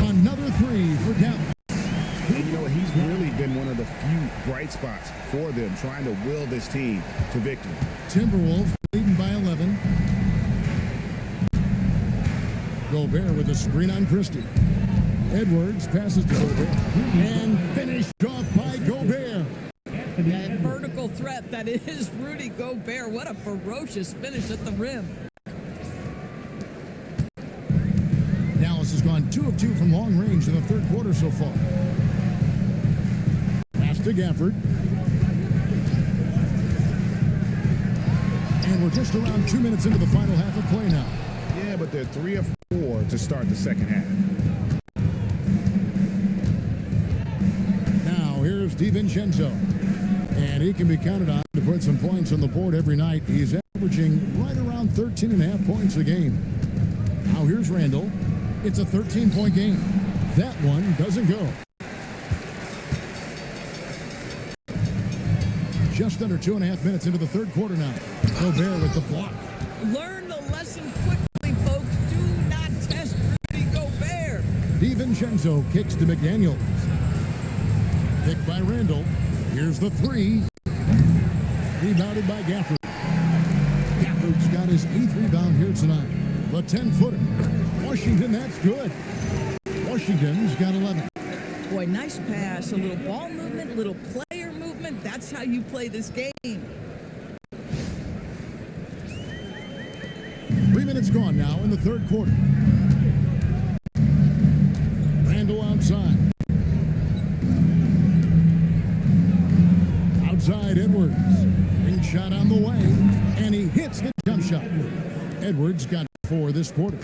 Another three for Dallas. And you know what? He's really been one of the few bright spots for them, trying to will this team to victory. Timberwolves leading by 11. Gobert with a screen on Christie. Edwards passes to Gobert. And finished off by Gobert. That vertical threat that is Rudy Gobert. What a ferocious finish at the rim. Dallas has gone 2 of 2 from long range in the third quarter so far. Pass to Gafford. And we're just around 2 minutes into the final half of play now. Yeah, but they're 3 of 4 to start the second half. Now here's DiVincenzo. And he can be counted on to put some points on the board every night. He's averaging right around 13.5 points a game. Now here's Randall. It's a 13-point game. That one doesn't go. Just under 2.5 minutes into the third quarter now. Gobert with the block. Learn the lesson quickly, folks. Do not test Rudy Gobert. DiVincenzo kicks to McDaniels. Picked by Randall. Here's the three. Rebounded by Gafford. Gafford's got his 8th rebound here tonight. The 10-footer. Washington, that's good. Washington's got 11. Boy, nice pass. A little ball movement, little player movement. That's how you play this game. 3 minutes gone now in the third quarter. Randall outside. Outside Edwards. Ring shot on the way. And he hits the jump shot. Edwards got 4 this quarter.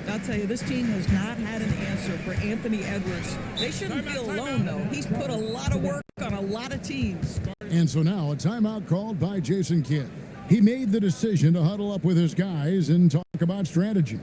I'll tell you, this team has not had an answer for Anthony Edwards. They shouldn't feel alone, though. He's put a lot of work on a lot of teams. And so now a timeout called by Jason Kidd. He made the decision to huddle up with his guys and talk about strategy.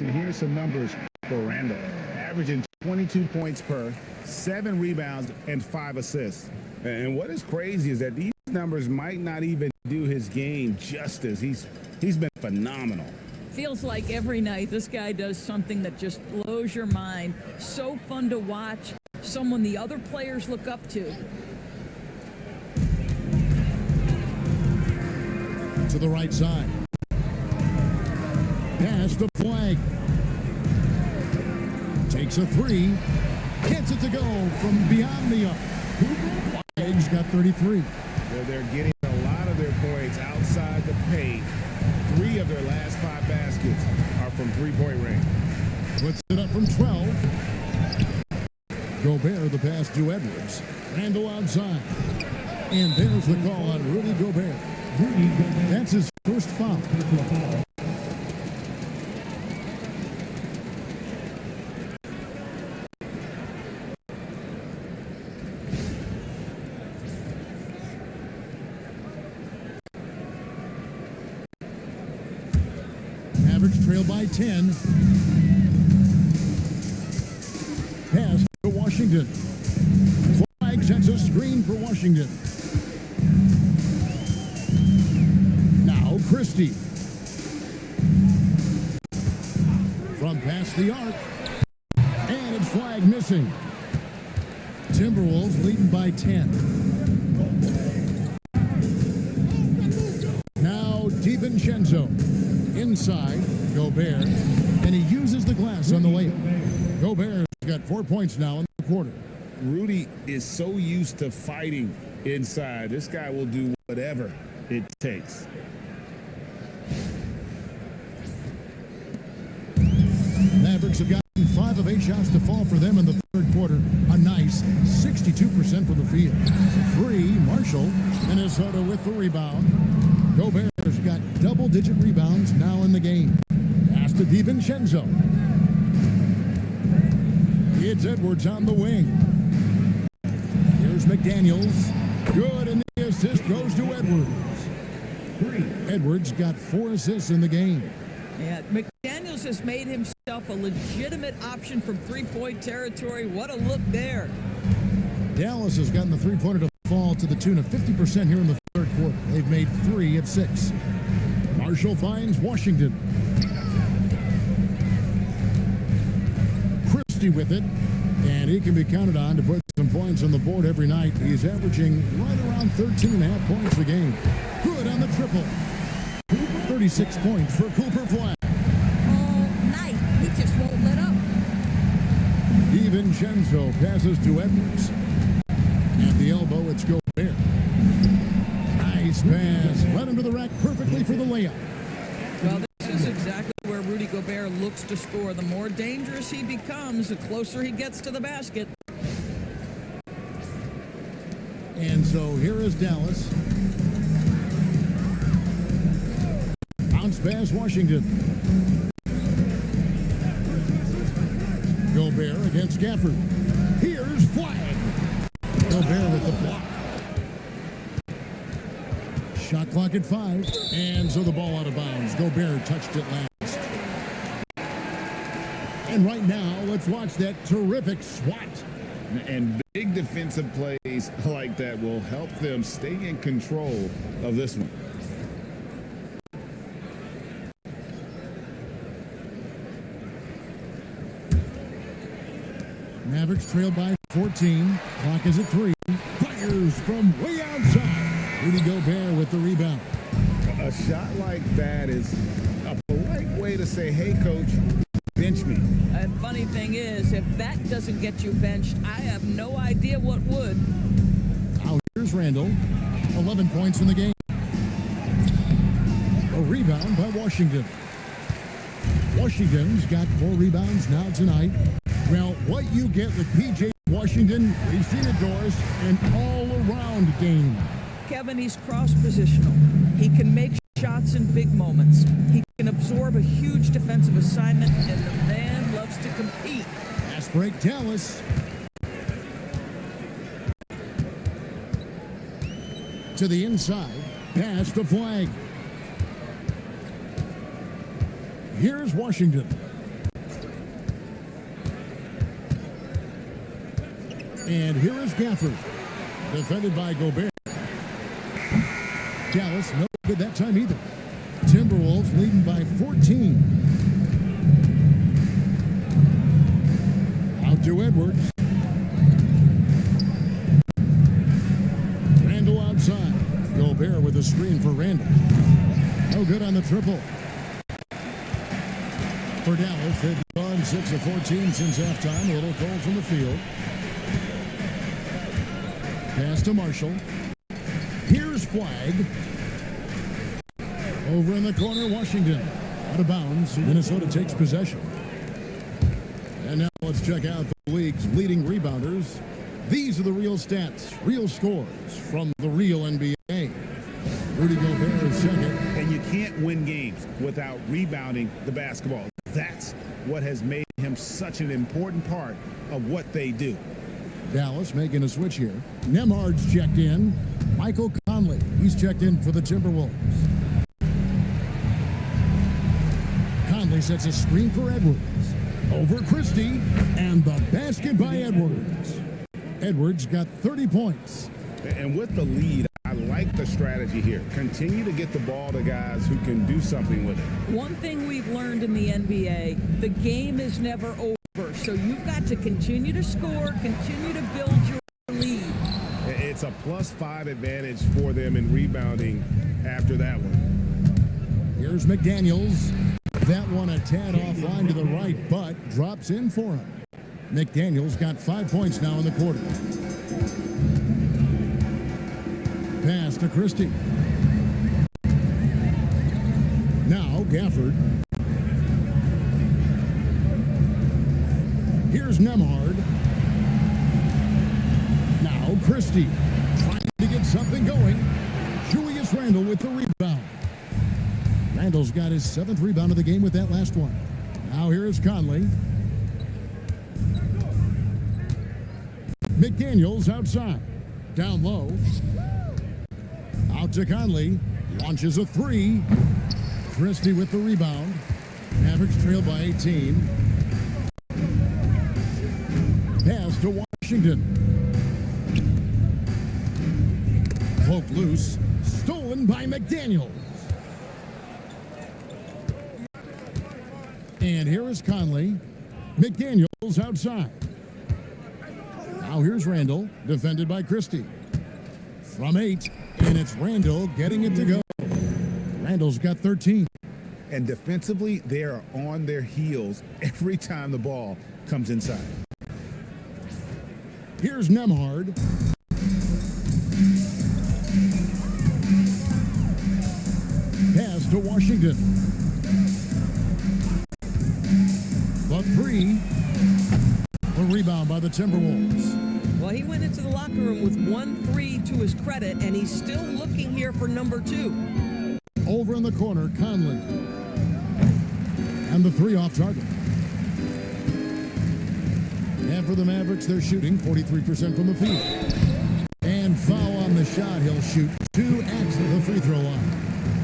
Here's some numbers for Randall. Averaging 22 points per, 7 rebounds, and 5 assists. And what is crazy is that these numbers might not even do his game justice. He's been phenomenal. Feels like every night this guy does something that just blows your mind. So fun to watch. Someone the other players look up to. To the right side. Pass the flag. Takes a 3. Gets it to go from beyond the arc. Flag's got 33. They're getting a lot of their points outside the paint. 3 of their last 5 baskets are from three-point range. Puts it up from 12. Gobert the pass to Edwards. Randall outside. And there's the call on Rudy Gobert. That's his first foul. Mavericks trail by 10. Pass to Washington. Flag sets a screen for Washington. Now Christie. From past the arc. And it's flag missing. Timberwolves leading by 10. Now DiVincenzo. Inside, Gobert. And he uses the glass on the layup. Gobert's got 4 points now in the quarter. Rudy is so used to fighting inside. This guy will do whatever it takes. Mavericks have gotten 5 of 8 shots to fall for them in the third quarter. A nice 62% from the field. 3, Marshall. Minnesota with the rebound. Gobert's got double-digit rebounds now in the game. Pass to DiVincenzo. It's Edwards on the wing. Here's McDaniels. Good, and the assist goes to Edwards. Edwards got 4 assists in the game. Yeah, McDaniels has made himself a legitimate option from three-point territory. What a look there. Dallas has gotten the three-pointer to fall to the tune of 50% here in the third quarter. They've made 3 of 6. Marshall finds Washington. Christie with it, and he can be counted on to put some points on the board every night. He's averaging right around 13.5 points a game. Good on the triple. 36 points for Cooper Flag. All night, he just won't let up. DiVincenzo passes to Edwards. At the elbow, it's Gobert. Nice pass. Right under the rack perfectly for the layup. Well, this is exactly where Rudy Gobert looks to score. The more dangerous he becomes, the closer he gets to the basket. And so here is Dallas. Bounce pass Washington. Gobert against Gafford. Here's Flag. Gobert with the block. Shot clock at 5. And so the ball out of bounds. Gobert touched it last. And right now, let's watch that terrific swat. And big defensive plays like that will help them stay in control of this one. Mavericks trail by 14. Clock is at 3. Fires from way outside. Rudy Gobert with the rebound. A shot like that is a polite way to say, hey, coach, bench me. And funny thing is, if that doesn't get you benched, I have no idea what would. Now here's Randall. 11 points in the game. A rebound by Washington. Washington's got 4 rebounds now tonight. Well, what you get with P.J. Washington, we've seen it, Doris, an all-around game. Kevin, he's cross-positional. He can make shots in big moments. He can absorb a huge defensive assignment, and the man loves to compete. Fast break, Dallas. To the inside, pass to Flag. Here's Washington. And here is Gafford, defended by Gobert. Dallas, no good that time either. Timberwolves leading by 14. Out to Edwards. Randall outside. Gobert with a screen for Randall. No good on the triple. For Dallas, they've gone 6 of 14 since halftime. A little cold from the field. Pass to Marshall. Here's Flag. Over in the corner, Washington. Out of bounds. Minnesota takes possession. And now let's check out the league's leading rebounders. These are the real stats, real scores from the real NBA. Rudy Gobert is second. And you can't win games without rebounding the basketball. That's what has made him such an important part of what they do. Dallas making a switch here. Nemhard's checked in. Michael Conley, he's checked in for the Timberwolves. Conley Conley sets a screen for Edwards. Over Christie, and the basket by Edwards. Edwards got 30 points. And with the lead, I like the strategy here. Continue to get the ball to guys who can do something with it. One thing we've learned in the NBA, the game is never over. So you've got to continue to score, continue to build your lead. It's a +5 advantage for them in rebounding after that one. Here's McDaniels. That one a tad offline to the right, but drops in for him. McDaniels got 5 points now in the quarter. Pass to Christie. Now Gafford. Here's Nemhard. Now Christie trying to get something going. Julius Randle with the rebound. Randle's got his 7th rebound of the game with that last one. Now here is Conley. McDaniels outside. Down low. Out to Conley. Launches a 3. Christie with the rebound. Mavericks trail by 18. Pass to Washington. Poke loose. Stolen by McDaniels. And here is Conley. McDaniels outside. Now here's Randle, defended by Christie. From 8, and it's Randle getting it to go. Randle's got 13. And defensively, they are on their heels every time the ball comes inside. Here's Nemhard. Pass to Washington. The 3. A rebound by the Timberwolves. Well, he went into the locker room with 1 3 to his credit, and he's still looking here for number 2. Over in the corner, Conley. And the 3 off target. And for the Mavericks, they're shooting 43% from the field. And foul on the shot. He'll shoot 2 at the free throw line.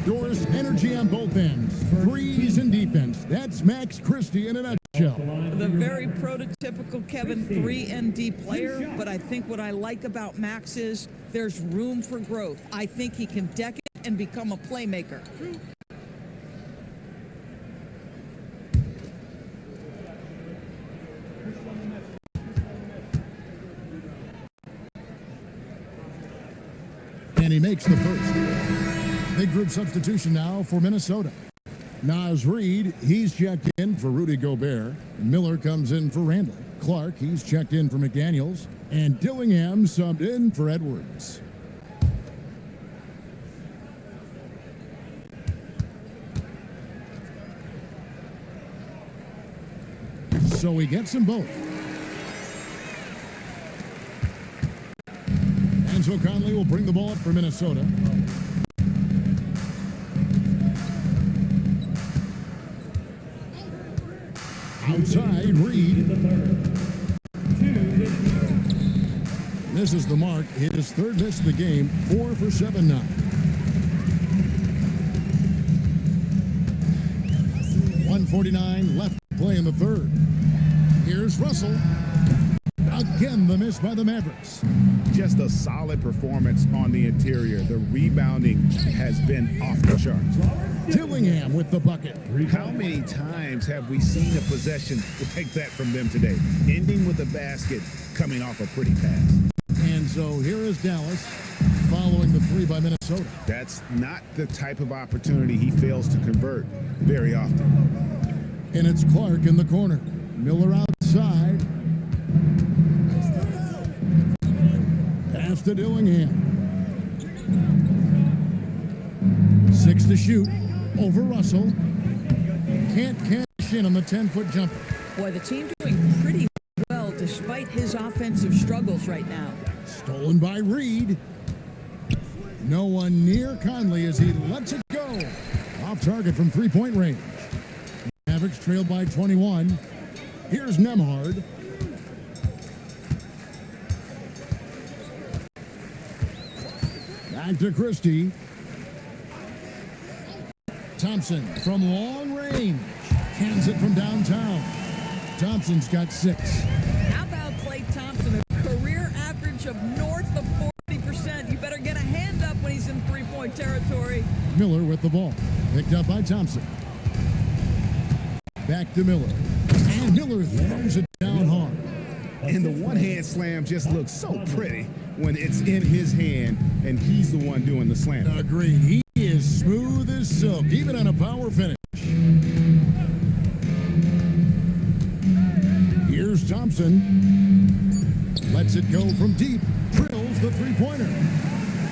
Doris, energy on both ends. Threes and defense. That's Max Christie in a nutshell. The very prototypical Kevin 3-and-D player, but I think what I like about Max is there's room for growth. I think he can deck it and become a playmaker. And he makes the first. Big group substitution now for Minnesota. Naz Reid, he's checked in for Rudy Gobert. Miller comes in for Randle. Clark, he's checked in for McDaniels. And Dillingham subbed in for Edwards. So he gets them both. And so Conley will bring the ball up for Minnesota. Outside, Reid. Misses the mark. His 3rd miss of the game. 4 for 7 now. 1:49 left to play in the 3rd. Here's Russell. Again, the miss by the Mavericks. Just a solid performance on the interior. The rebounding has been off the charts. Dillingham with the bucket. How many times have we seen a possession like that from them today? Ending with a basket, coming off a pretty pass. And so here is Dallas following the 3 by Minnesota. That's not the type of opportunity he fails to convert very often. And it's Clark in the corner. Miller outside. Pass to Dillingham. 6 to shoot. Over Russell. Can't cash in on the 10-foot jumper. Boy, the team doing pretty well despite his offensive struggles right now. Stolen by Reid. No one near Conley as he lets it go. Off target from 3-point range. Mavericks trailed by 21. Here's Nemhard. Back to Christie. Thompson from long range. Cans it from downtown. Thompson's got 6. How about Klay Thompson, a career average of north of 40%? You better get a hand up when he's in three-point territory. Miller with the ball. Picked up by Thompson. Back to Miller. And Miller throws it down hard. And the one-hand slam just looks so pretty when it's in his hand and he's the one doing the slam. Agreed. He is smooth as silk, even on a power finish. Here's Thompson. Lets it go from deep. Drills the three-pointer.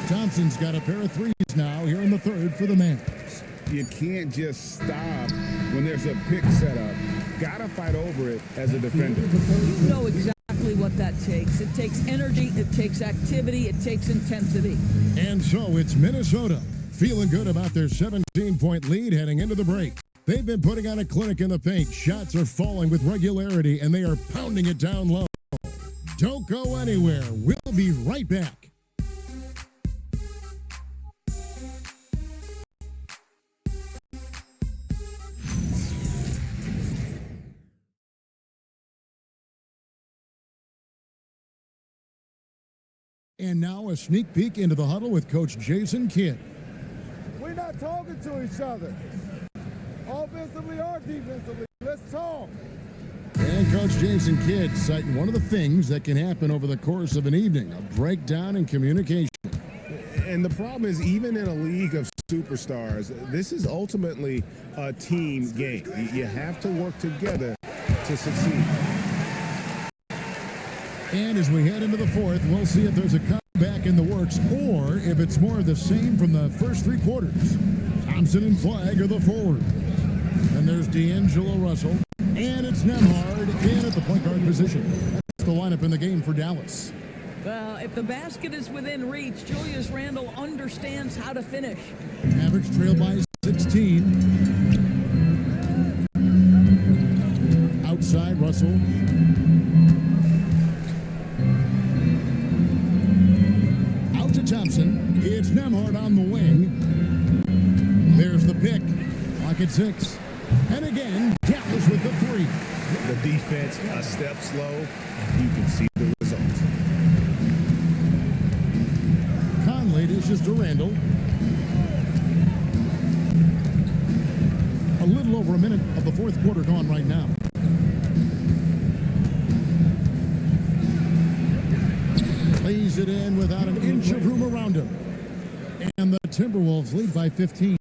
Thompson's got a pair of threes now here in the third for the Mavericks. You can't just stop when there's a pick set up. Gotta fight over it as a defender. You know exactly what that takes. It takes energy, it takes activity, it takes intensity. And so it's Minnesota feeling good about their 17-point lead heading into the break. They've been putting on a clinic in the paint. Shots are falling with regularity, and they are pounding it down low. Don't go anywhere. We'll be right back. And now a sneak peek into the huddle with Coach Jason Kidd. We're not talking to each other. Offensively or defensively. Let's talk. And Coach Jason Kidd citing one of the things that can happen over the course of an evening, a breakdown in communication. And the problem is, even in a league of superstars, this is ultimately a team game. You have to work together to succeed. And as we head into the fourth, we'll see if there's a comeback in the works or if it's more of the same from the first 3 quarters. Thompson and Flagg are the forwards. And there's D'Angelo Russell. And it's Nembhard in at the point guard position. That's the lineup in the game for Dallas. Well, if the basket is within reach, Julius Randle understands how to finish. Mavericks trail by 16. Outside, Russell. Out to Thompson. It's Nembhard on the wing. There's the pick. Clock at 6. And again, Dallas with the 3. The defense a step slow, and you can see the results. Conley dishes to Randle. A little over a minute of the fourth quarter gone right now. Lays it in without an inch of room around him. And the Timberwolves lead by 15.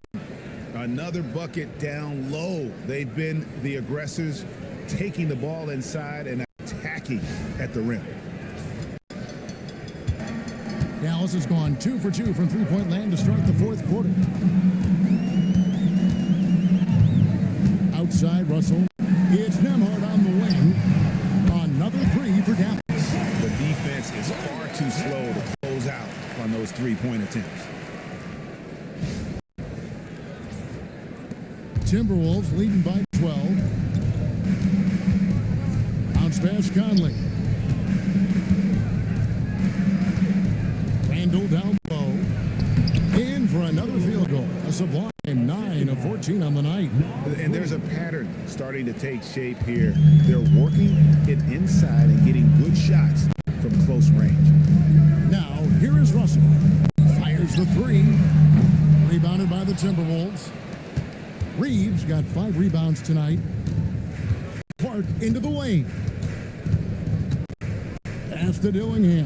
Another bucket down low. They've been the aggressors, taking the ball inside and attacking at the rim. Dallas has gone 2 for 2 from three-point land to start the fourth quarter. Outside, Russell. It's Nembhard on the wing. Another 3 for Dallas. The defense is far too slow to close out on those three-point attempts. Timberwolves leading by 12. Bounce pass, Conley. Randle down low. In for another field goal. A sublime 9 of 14 on the night. And there's a pattern starting to take shape here. They're working it inside and getting good shots from close range. Now, here is Russell. Fires the 3. Rebounded by the Timberwolves. Reeves got 5 rebounds tonight. Clark into the lane. Pass to Dillingham.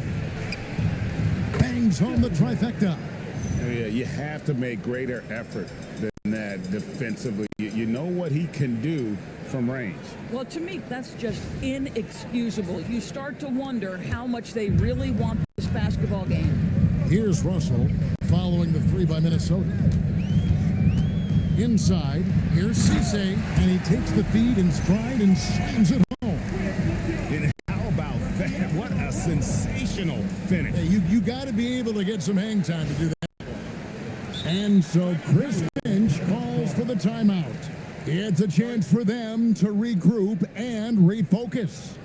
Bangs home the trifecta. Yeah, you have to make greater effort than that defensively. You know what he can do from range. Well, to me, that's just inexcusable. You start to wonder how much they really want this basketball game. Here's Russell following the 3 by Minnesota. Inside, here's Cisse, and he takes the feed in stride and slams it home. And how about that? What a sensational finish. Hey, you got to be able to get some hang time to do that. And so Chris Finch calls for the timeout. It's a chance for them to regroup and refocus.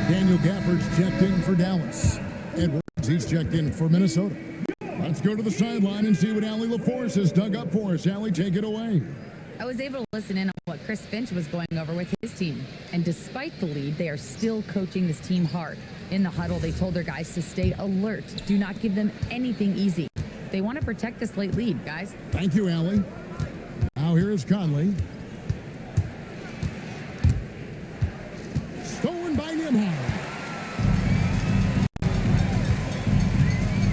Daniel Gafford's checked in for Dallas. Edwards, he's checked in for Minnesota. Let's go to the sideline and see what Allie LaForce has dug up for us. Allie, take it away. I was able to listen in on what Chris Finch was going over with his team. And despite the lead, they are still coaching this team hard. In the huddle, they told their guys to stay alert. Do not give them anything easy. They want to protect this late lead, guys. Thank you, Allie. Now here is Conley. Stolen by Nimhard.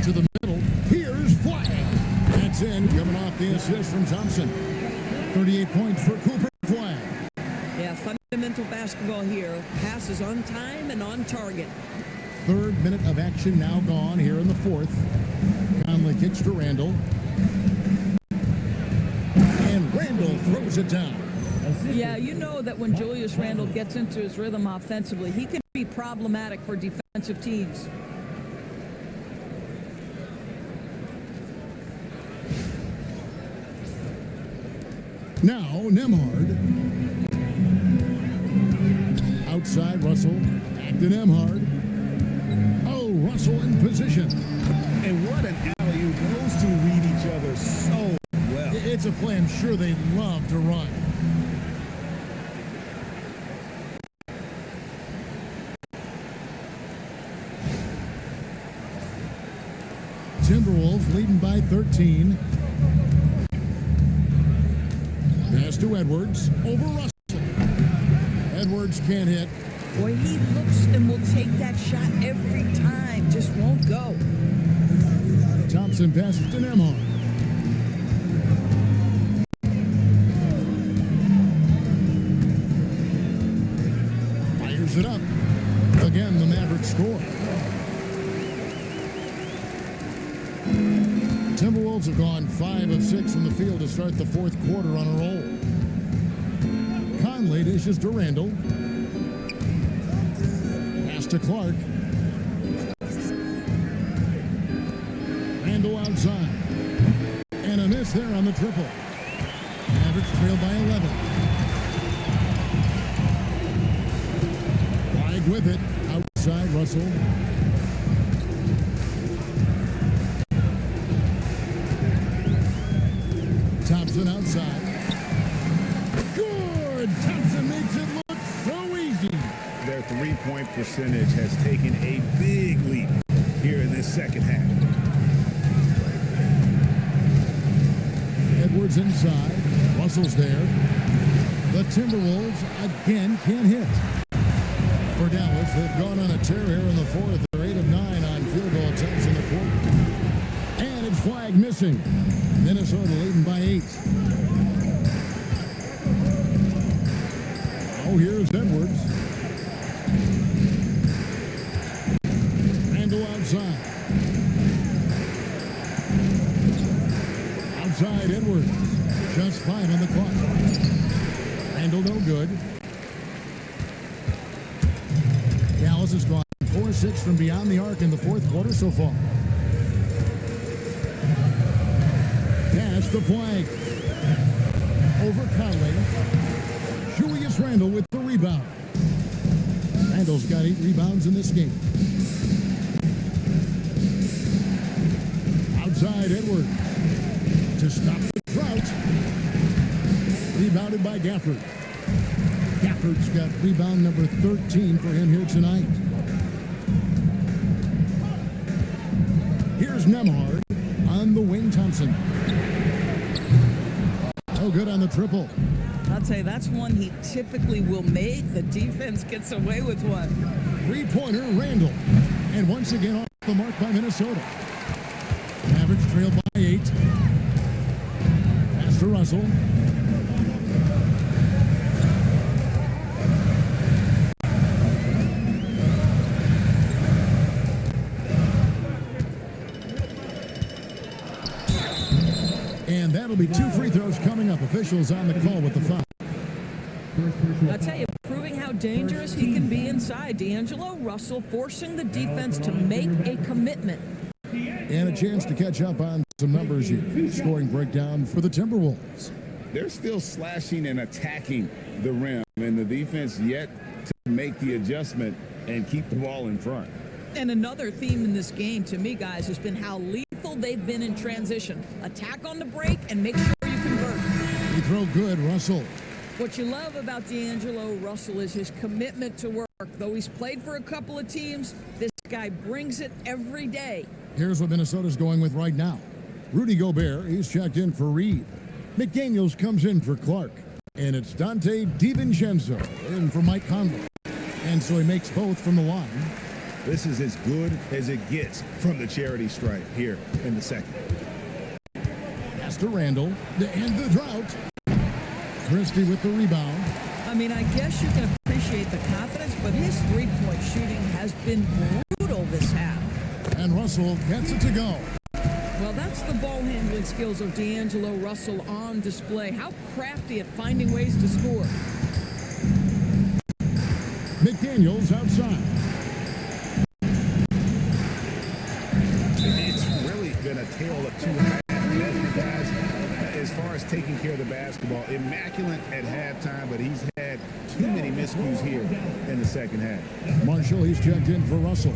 To the middle. Here's Flag. That's in, coming off the assist from Thompson. 38 points for Cooper Flag. Yeah, fundamental basketball here. Passes on time and on target. Third minute of action now gone here in the fourth. Conley kicks to Randall. And Randall throws it down. Yeah, you know that when Julius Randle gets into his rhythm offensively, he can be problematic for defensive teams. Now, Nimhard. Outside, Russell. Back to Nimhard. Oh, Russell in position. And what an alley-oop. Those two read each other so well. It's a play I'm sure they love to run. Timberwolves leading by 13. Pass to Edwards. Over Russell. Edwards can't hit. Boy, he looks and will take that shot every time. Just won't go. Thompson passes to Nimhard. Fires it up. Again, the Mavericks score. Timberwolves have gone 5 of 6 from the field to start the fourth quarter on a roll. Conley dishes to Randall. Pass to Clark. Randall outside. And a miss there on the triple. Mavericks trail by 11. Flag with it. Outside, Russell. Thompson outside. Good! Thompson makes it look so easy. Their three-point percentage has taken a big leap here in this second half. Edwards inside. Russell's there. The Timberwolves again can't hit. For Dallas, they've gone on a tear here in the fourth. They're 8 of 9 on field goal attempts in the quarter. And it's Flag missing. Minnesota leading by 8. Oh, here's Edwards. Randall outside. Outside, Edwards. Just 5 on the clock. Randall no good. Dallas has gone 4-6 from beyond the arc in the fourth quarter so far. Pass the Flag. Over Conley. Julius Randle with the rebound. Randle's got 8 rebounds in this game. Outside Edwards. To stop the drought. Rebounded by Gafford. Gafford's got rebound number 13 for him here tonight. Here's Nimhard on the wing. Thompson. Oh, good on the triple. I'll tell you, that's one he typically will make. The defense gets away with one. Three-pointer, Randall. And once again off the mark by Minnesota. Mavericks trail by 8. Pass to Russell. And that'll be 2 free throws coming up. Officials on the call with the foul. I'll tell you, proving how dangerous he can be inside. D'Angelo Russell forcing the defense to make a commitment. And a chance to catch up on some numbers here. Scoring breakdown for the Timberwolves. They're still slashing and attacking the rim, and the defense yet make the adjustment and keep the ball in front. And another theme in this game, to me, guys, has been how lethal they've been in transition. Attack on the break and make sure you convert. He throw good, Russell. What you love about D'Angelo Russell is his commitment to work. Though he's played for a couple of teams, this guy brings it every day. Here's what Minnesota's going with right now. Rudy Gobert, he's checked in for Reed. McDaniels comes in for Clark. And it's Dante DiVincenzo in for Mike Conley. And so he makes both from the line. This is as good as it gets from the charity stripe here in the second. Pass to Randall to end the drought. Christie with the rebound. I mean, I guess you can appreciate the confidence, but his three-point shooting has been brutal this half. And Russell gets it to go. Well, that's the ball handling skills of D'Angelo Russell on display. How crafty at finding ways to score. McDaniels outside. It's really been a tale of two halves, guys. As far as taking care of the basketball, immaculate at halftime, but he's had too many miscues here in the second half. Marshall, he's checked in for Russell.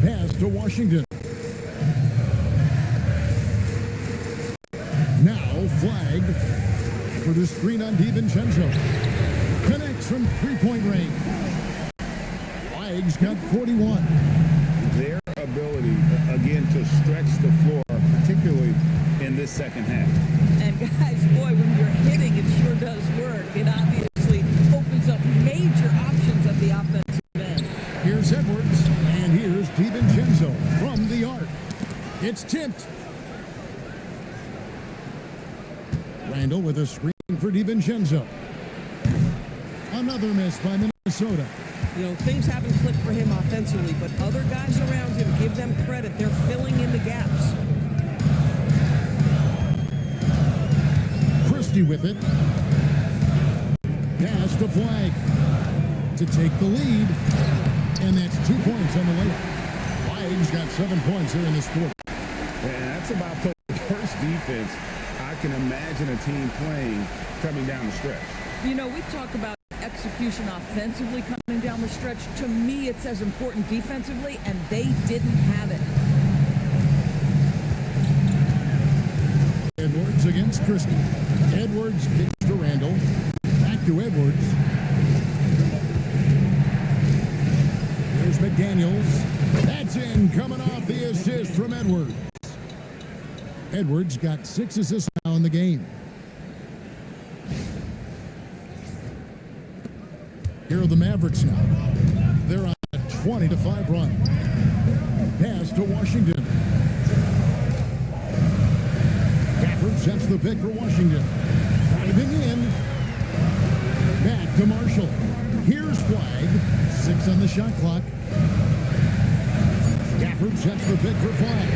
Pass to Washington. Now flag for the screen on DiVincenzo. Connects from three-point range. Flag's got 41. Their ability, again, to stretch the floor, particularly in this second half. And guys, boy, when you're hitting, it sure does work. It obviously opens up major options at the offensive end. Here's Edwards, and here's DiVincenzo from the arc. It's tipped. Randall with a screen for DiVincenzo. Another miss by Minnesota. You know, things haven't clicked for him offensively, but other guys around him, give them credit. They're filling in the gaps. Christie with it. Pass to Flag to take the lead. And that's 2 points on the layup. Flag's got 7 points here in this quarter. And that's about the worst defense I can imagine a team playing coming down the stretch. You know, we talk about execution offensively coming down the stretch. To me, it's as important defensively, and they didn't have it. Edwards against Christie. Edwards kicks to Randall. Back to Edwards. Here's McDaniels. That's in, coming off the assist from Edwards. Edwards got 6 assists now in the game. Here are the Mavericks now. They're on a 20-5 run. Pass to Washington. Gafford sets the pick for Washington. Driving in. Back to Marshall. Here's Flag. 6 on the shot clock. Gafford sets the pick for Flag.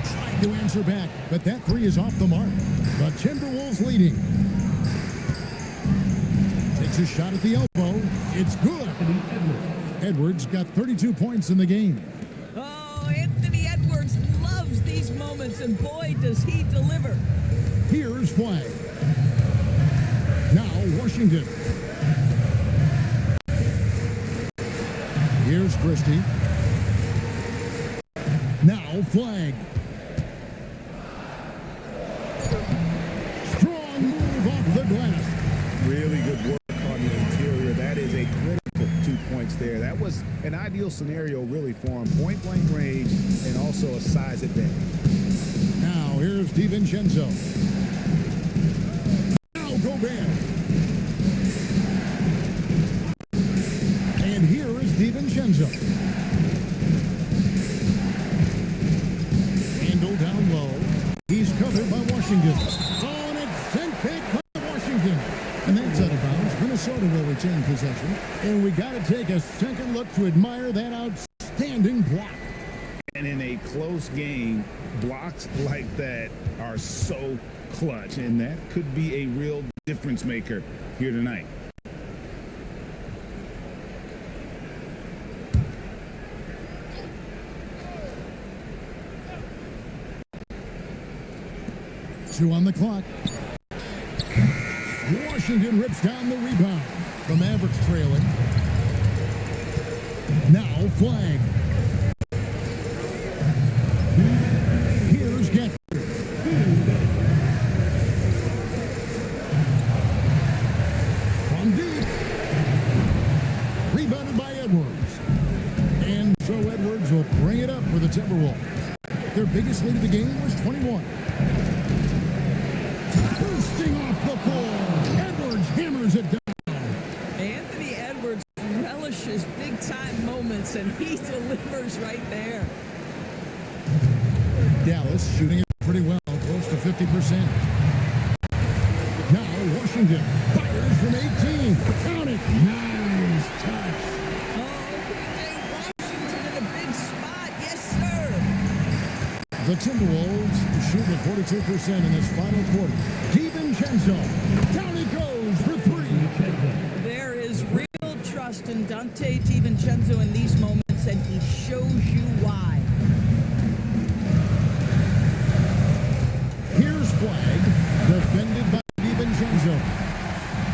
Trying to answer back, but that three is off the mark. The Timberwolves leading. Takes a shot at the elbow. It's good. Edwards got 32 points in the game. Oh, Anthony Edwards loves these moments, and boy, does he deliver. Here's Flag. Now Washington. Here's Christie. Now Flag. Strong move off the glass. Really good work on the interior. That is a critical 2 points there. That was an ideal scenario really for him. Point blank range and also a size advantage. Now here's DiVincenzo. Now Gobert. And here is DiVincenzo. Randall down low. He's covered by Washington. Oh, and it's sent pick by Washington. And that's out of bounds. Minnesota will retain possession. And we got to take a second look to admire that outstanding block. And in a close game, blocks like that are so clutch, and that could be a real difference maker here tonight. Two on the clock. Washington rips down the rebound. The Mavericks trailing. Now flag. Here's Get. From deep. Rebounded by Edwards. And so Edwards will bring it up for the Timberwolves. Their biggest lead of the game was 21. Boosting off the floor. Edwards hammers it down. Anthony Edwards relishes big-time moments, and he delivers right there. Dallas shooting it pretty well, close to 50%. Now Washington fires from 18. Count it. Nice touch. Oh, P.J. Washington in a big spot. Yes, sir. The Timberwolves shoot at 42% in this final quarter. DiVincenzo. Down he goes for three. There is real trust in Dante DiVincenzo in these moments, and he shows you why. Here's flag. Defended by DiVincenzo.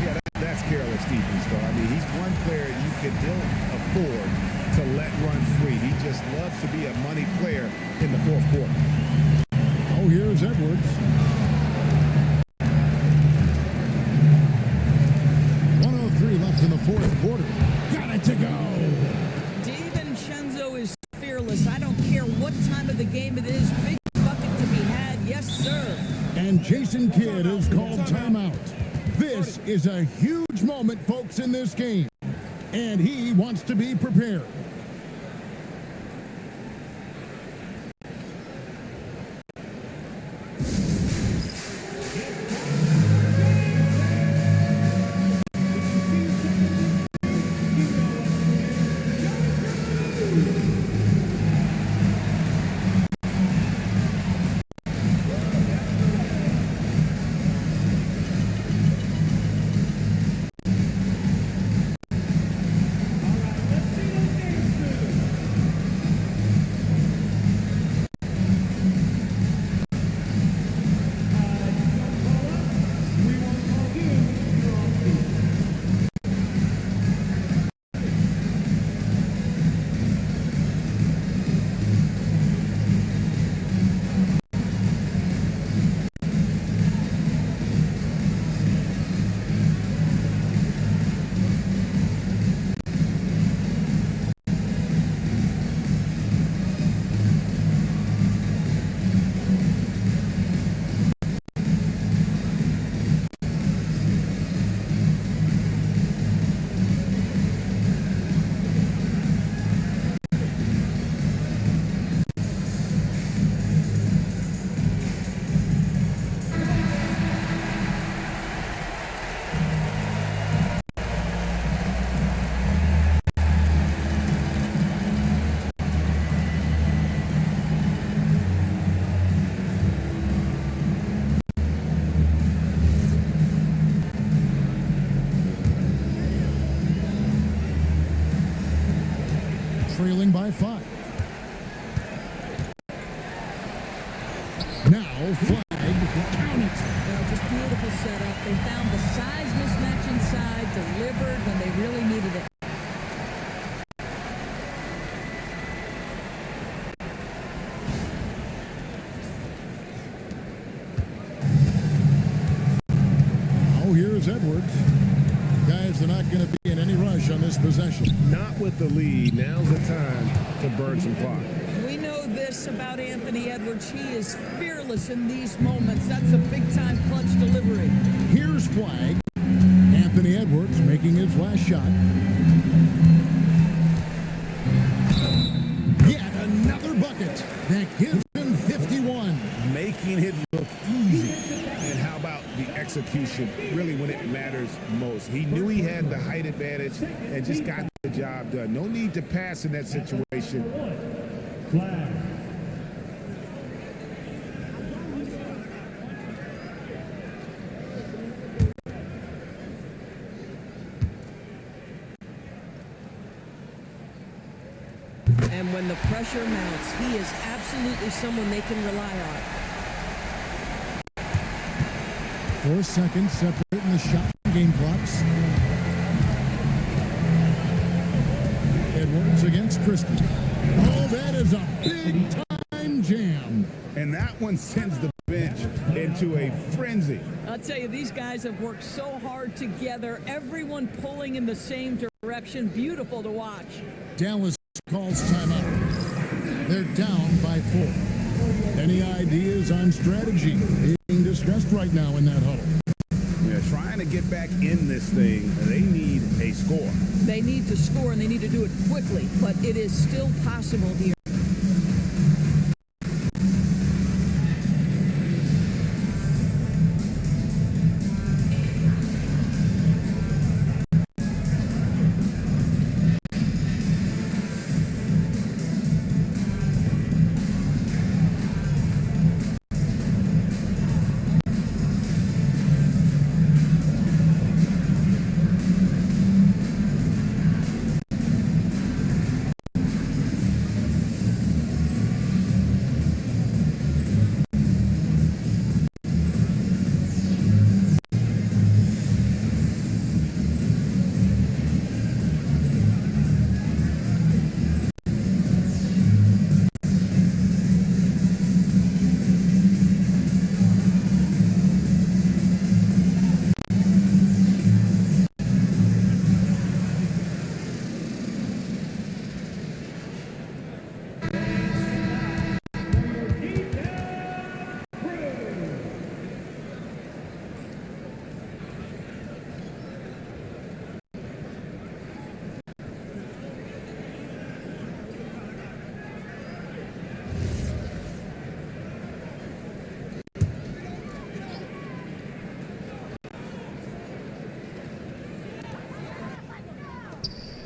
Yeah, that's careless defense, though. I mean, he's one player you can ill afford to let run free. He just loves to be a money player in the fourth quarter. Oh, here's Edwards. 1:03 left in the fourth quarter. Got it to go. DiVincenzo is fearless. I don't care what time of the game it is. Big bucket to be had. Yes, sir. And Jason Kidd has called timeout. This is a huge moment, folks, in this game. And he wants to be prepared. Trailing by 5. Now flag. Count it. Just beautiful setup. They found the size mismatch inside, delivered when they really needed it. Oh, here's Edwards. Guys, they're not going to be in any rush on this possession. Not with the lead. Now's the time to burn some clock. We know this about Anthony Edwards. He is fearless in these moments. That's a big-time clutch delivery. Here's flag. Anthony Edwards making his last shot. Yet another bucket that gives him 51. Making it look easy. And how about the execution, really when it matters most? He knew he had the height advantage and just got the job done. No need to pass in that situation. Flag. And when the pressure mounts, he is absolutely someone they can rely on. 4 seconds separate starting the shot game clocks. Edwards against Christie. Oh, that is a big-time jam. And that one sends the bench into a frenzy. I'll tell you, these guys have worked so hard together. Everyone pulling in the same direction. Beautiful to watch. Dallas calls timeout. They're down by 4. Any ideas on strategy being discussed right now in that huddle? Yeah, trying to get back in this thing, they need a score. They need to score, and they need to do it quickly, but it is still possible here.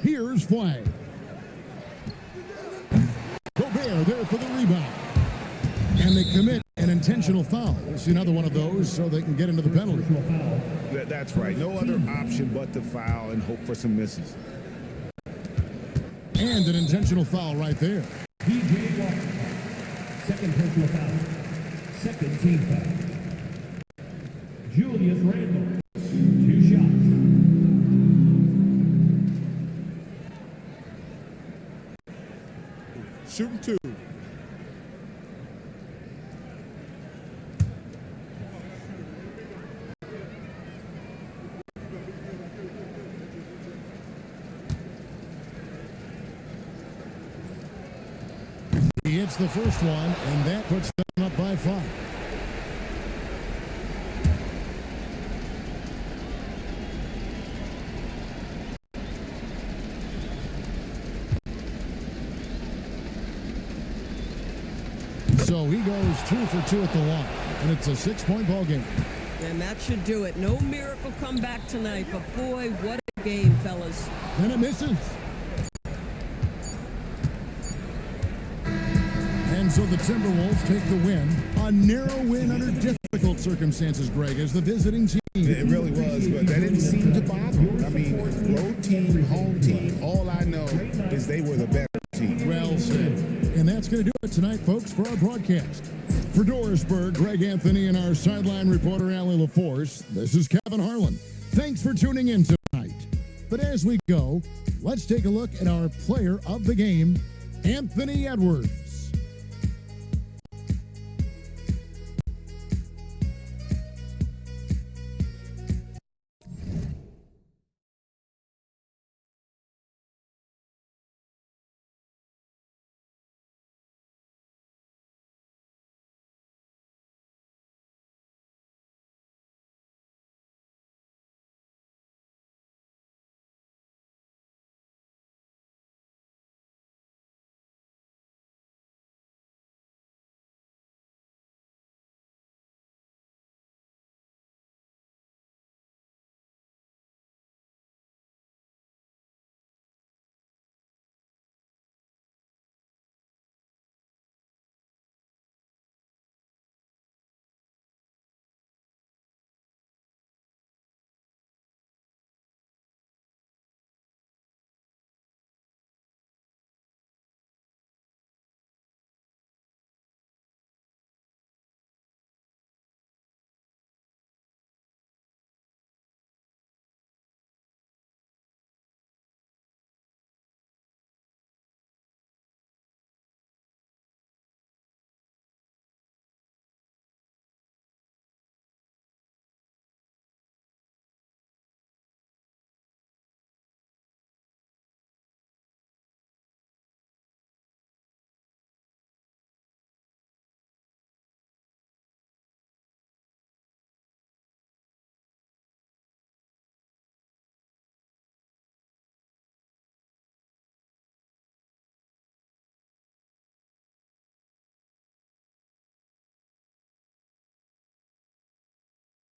Here's flag. Gobert there for the rebound. And they commit an intentional foul. It's another one of those so they can get into the penalty. That's right. No other option but to foul and hope for some misses. And an intentional foul right there. DJ Walker. Second personal foul. Second team foul. Julius Randle. 2 shots. Shooting 2. He hits the first one, and that puts them up by 5. So he goes 2 for 2 at the line, and it's a 6-point ball game. And that should do it. No miracle comeback tonight, but boy, what a game, fellas. And it misses. And so the Timberwolves take the win. A narrow win under difficult circumstances, Greg, as the visiting team. It really was, but that didn't seem to bother them. I mean, road team, home team, all I know is they were the better team. Well said. And that's going to do it tonight, folks, for our broadcast. For Dorisburg, Greg Anthony, and our sideline reporter, Allie LaForce, this is Kevin Harlan. Thanks for tuning in tonight. But as we go, let's take a look at our player of the game, Anthony Edwards.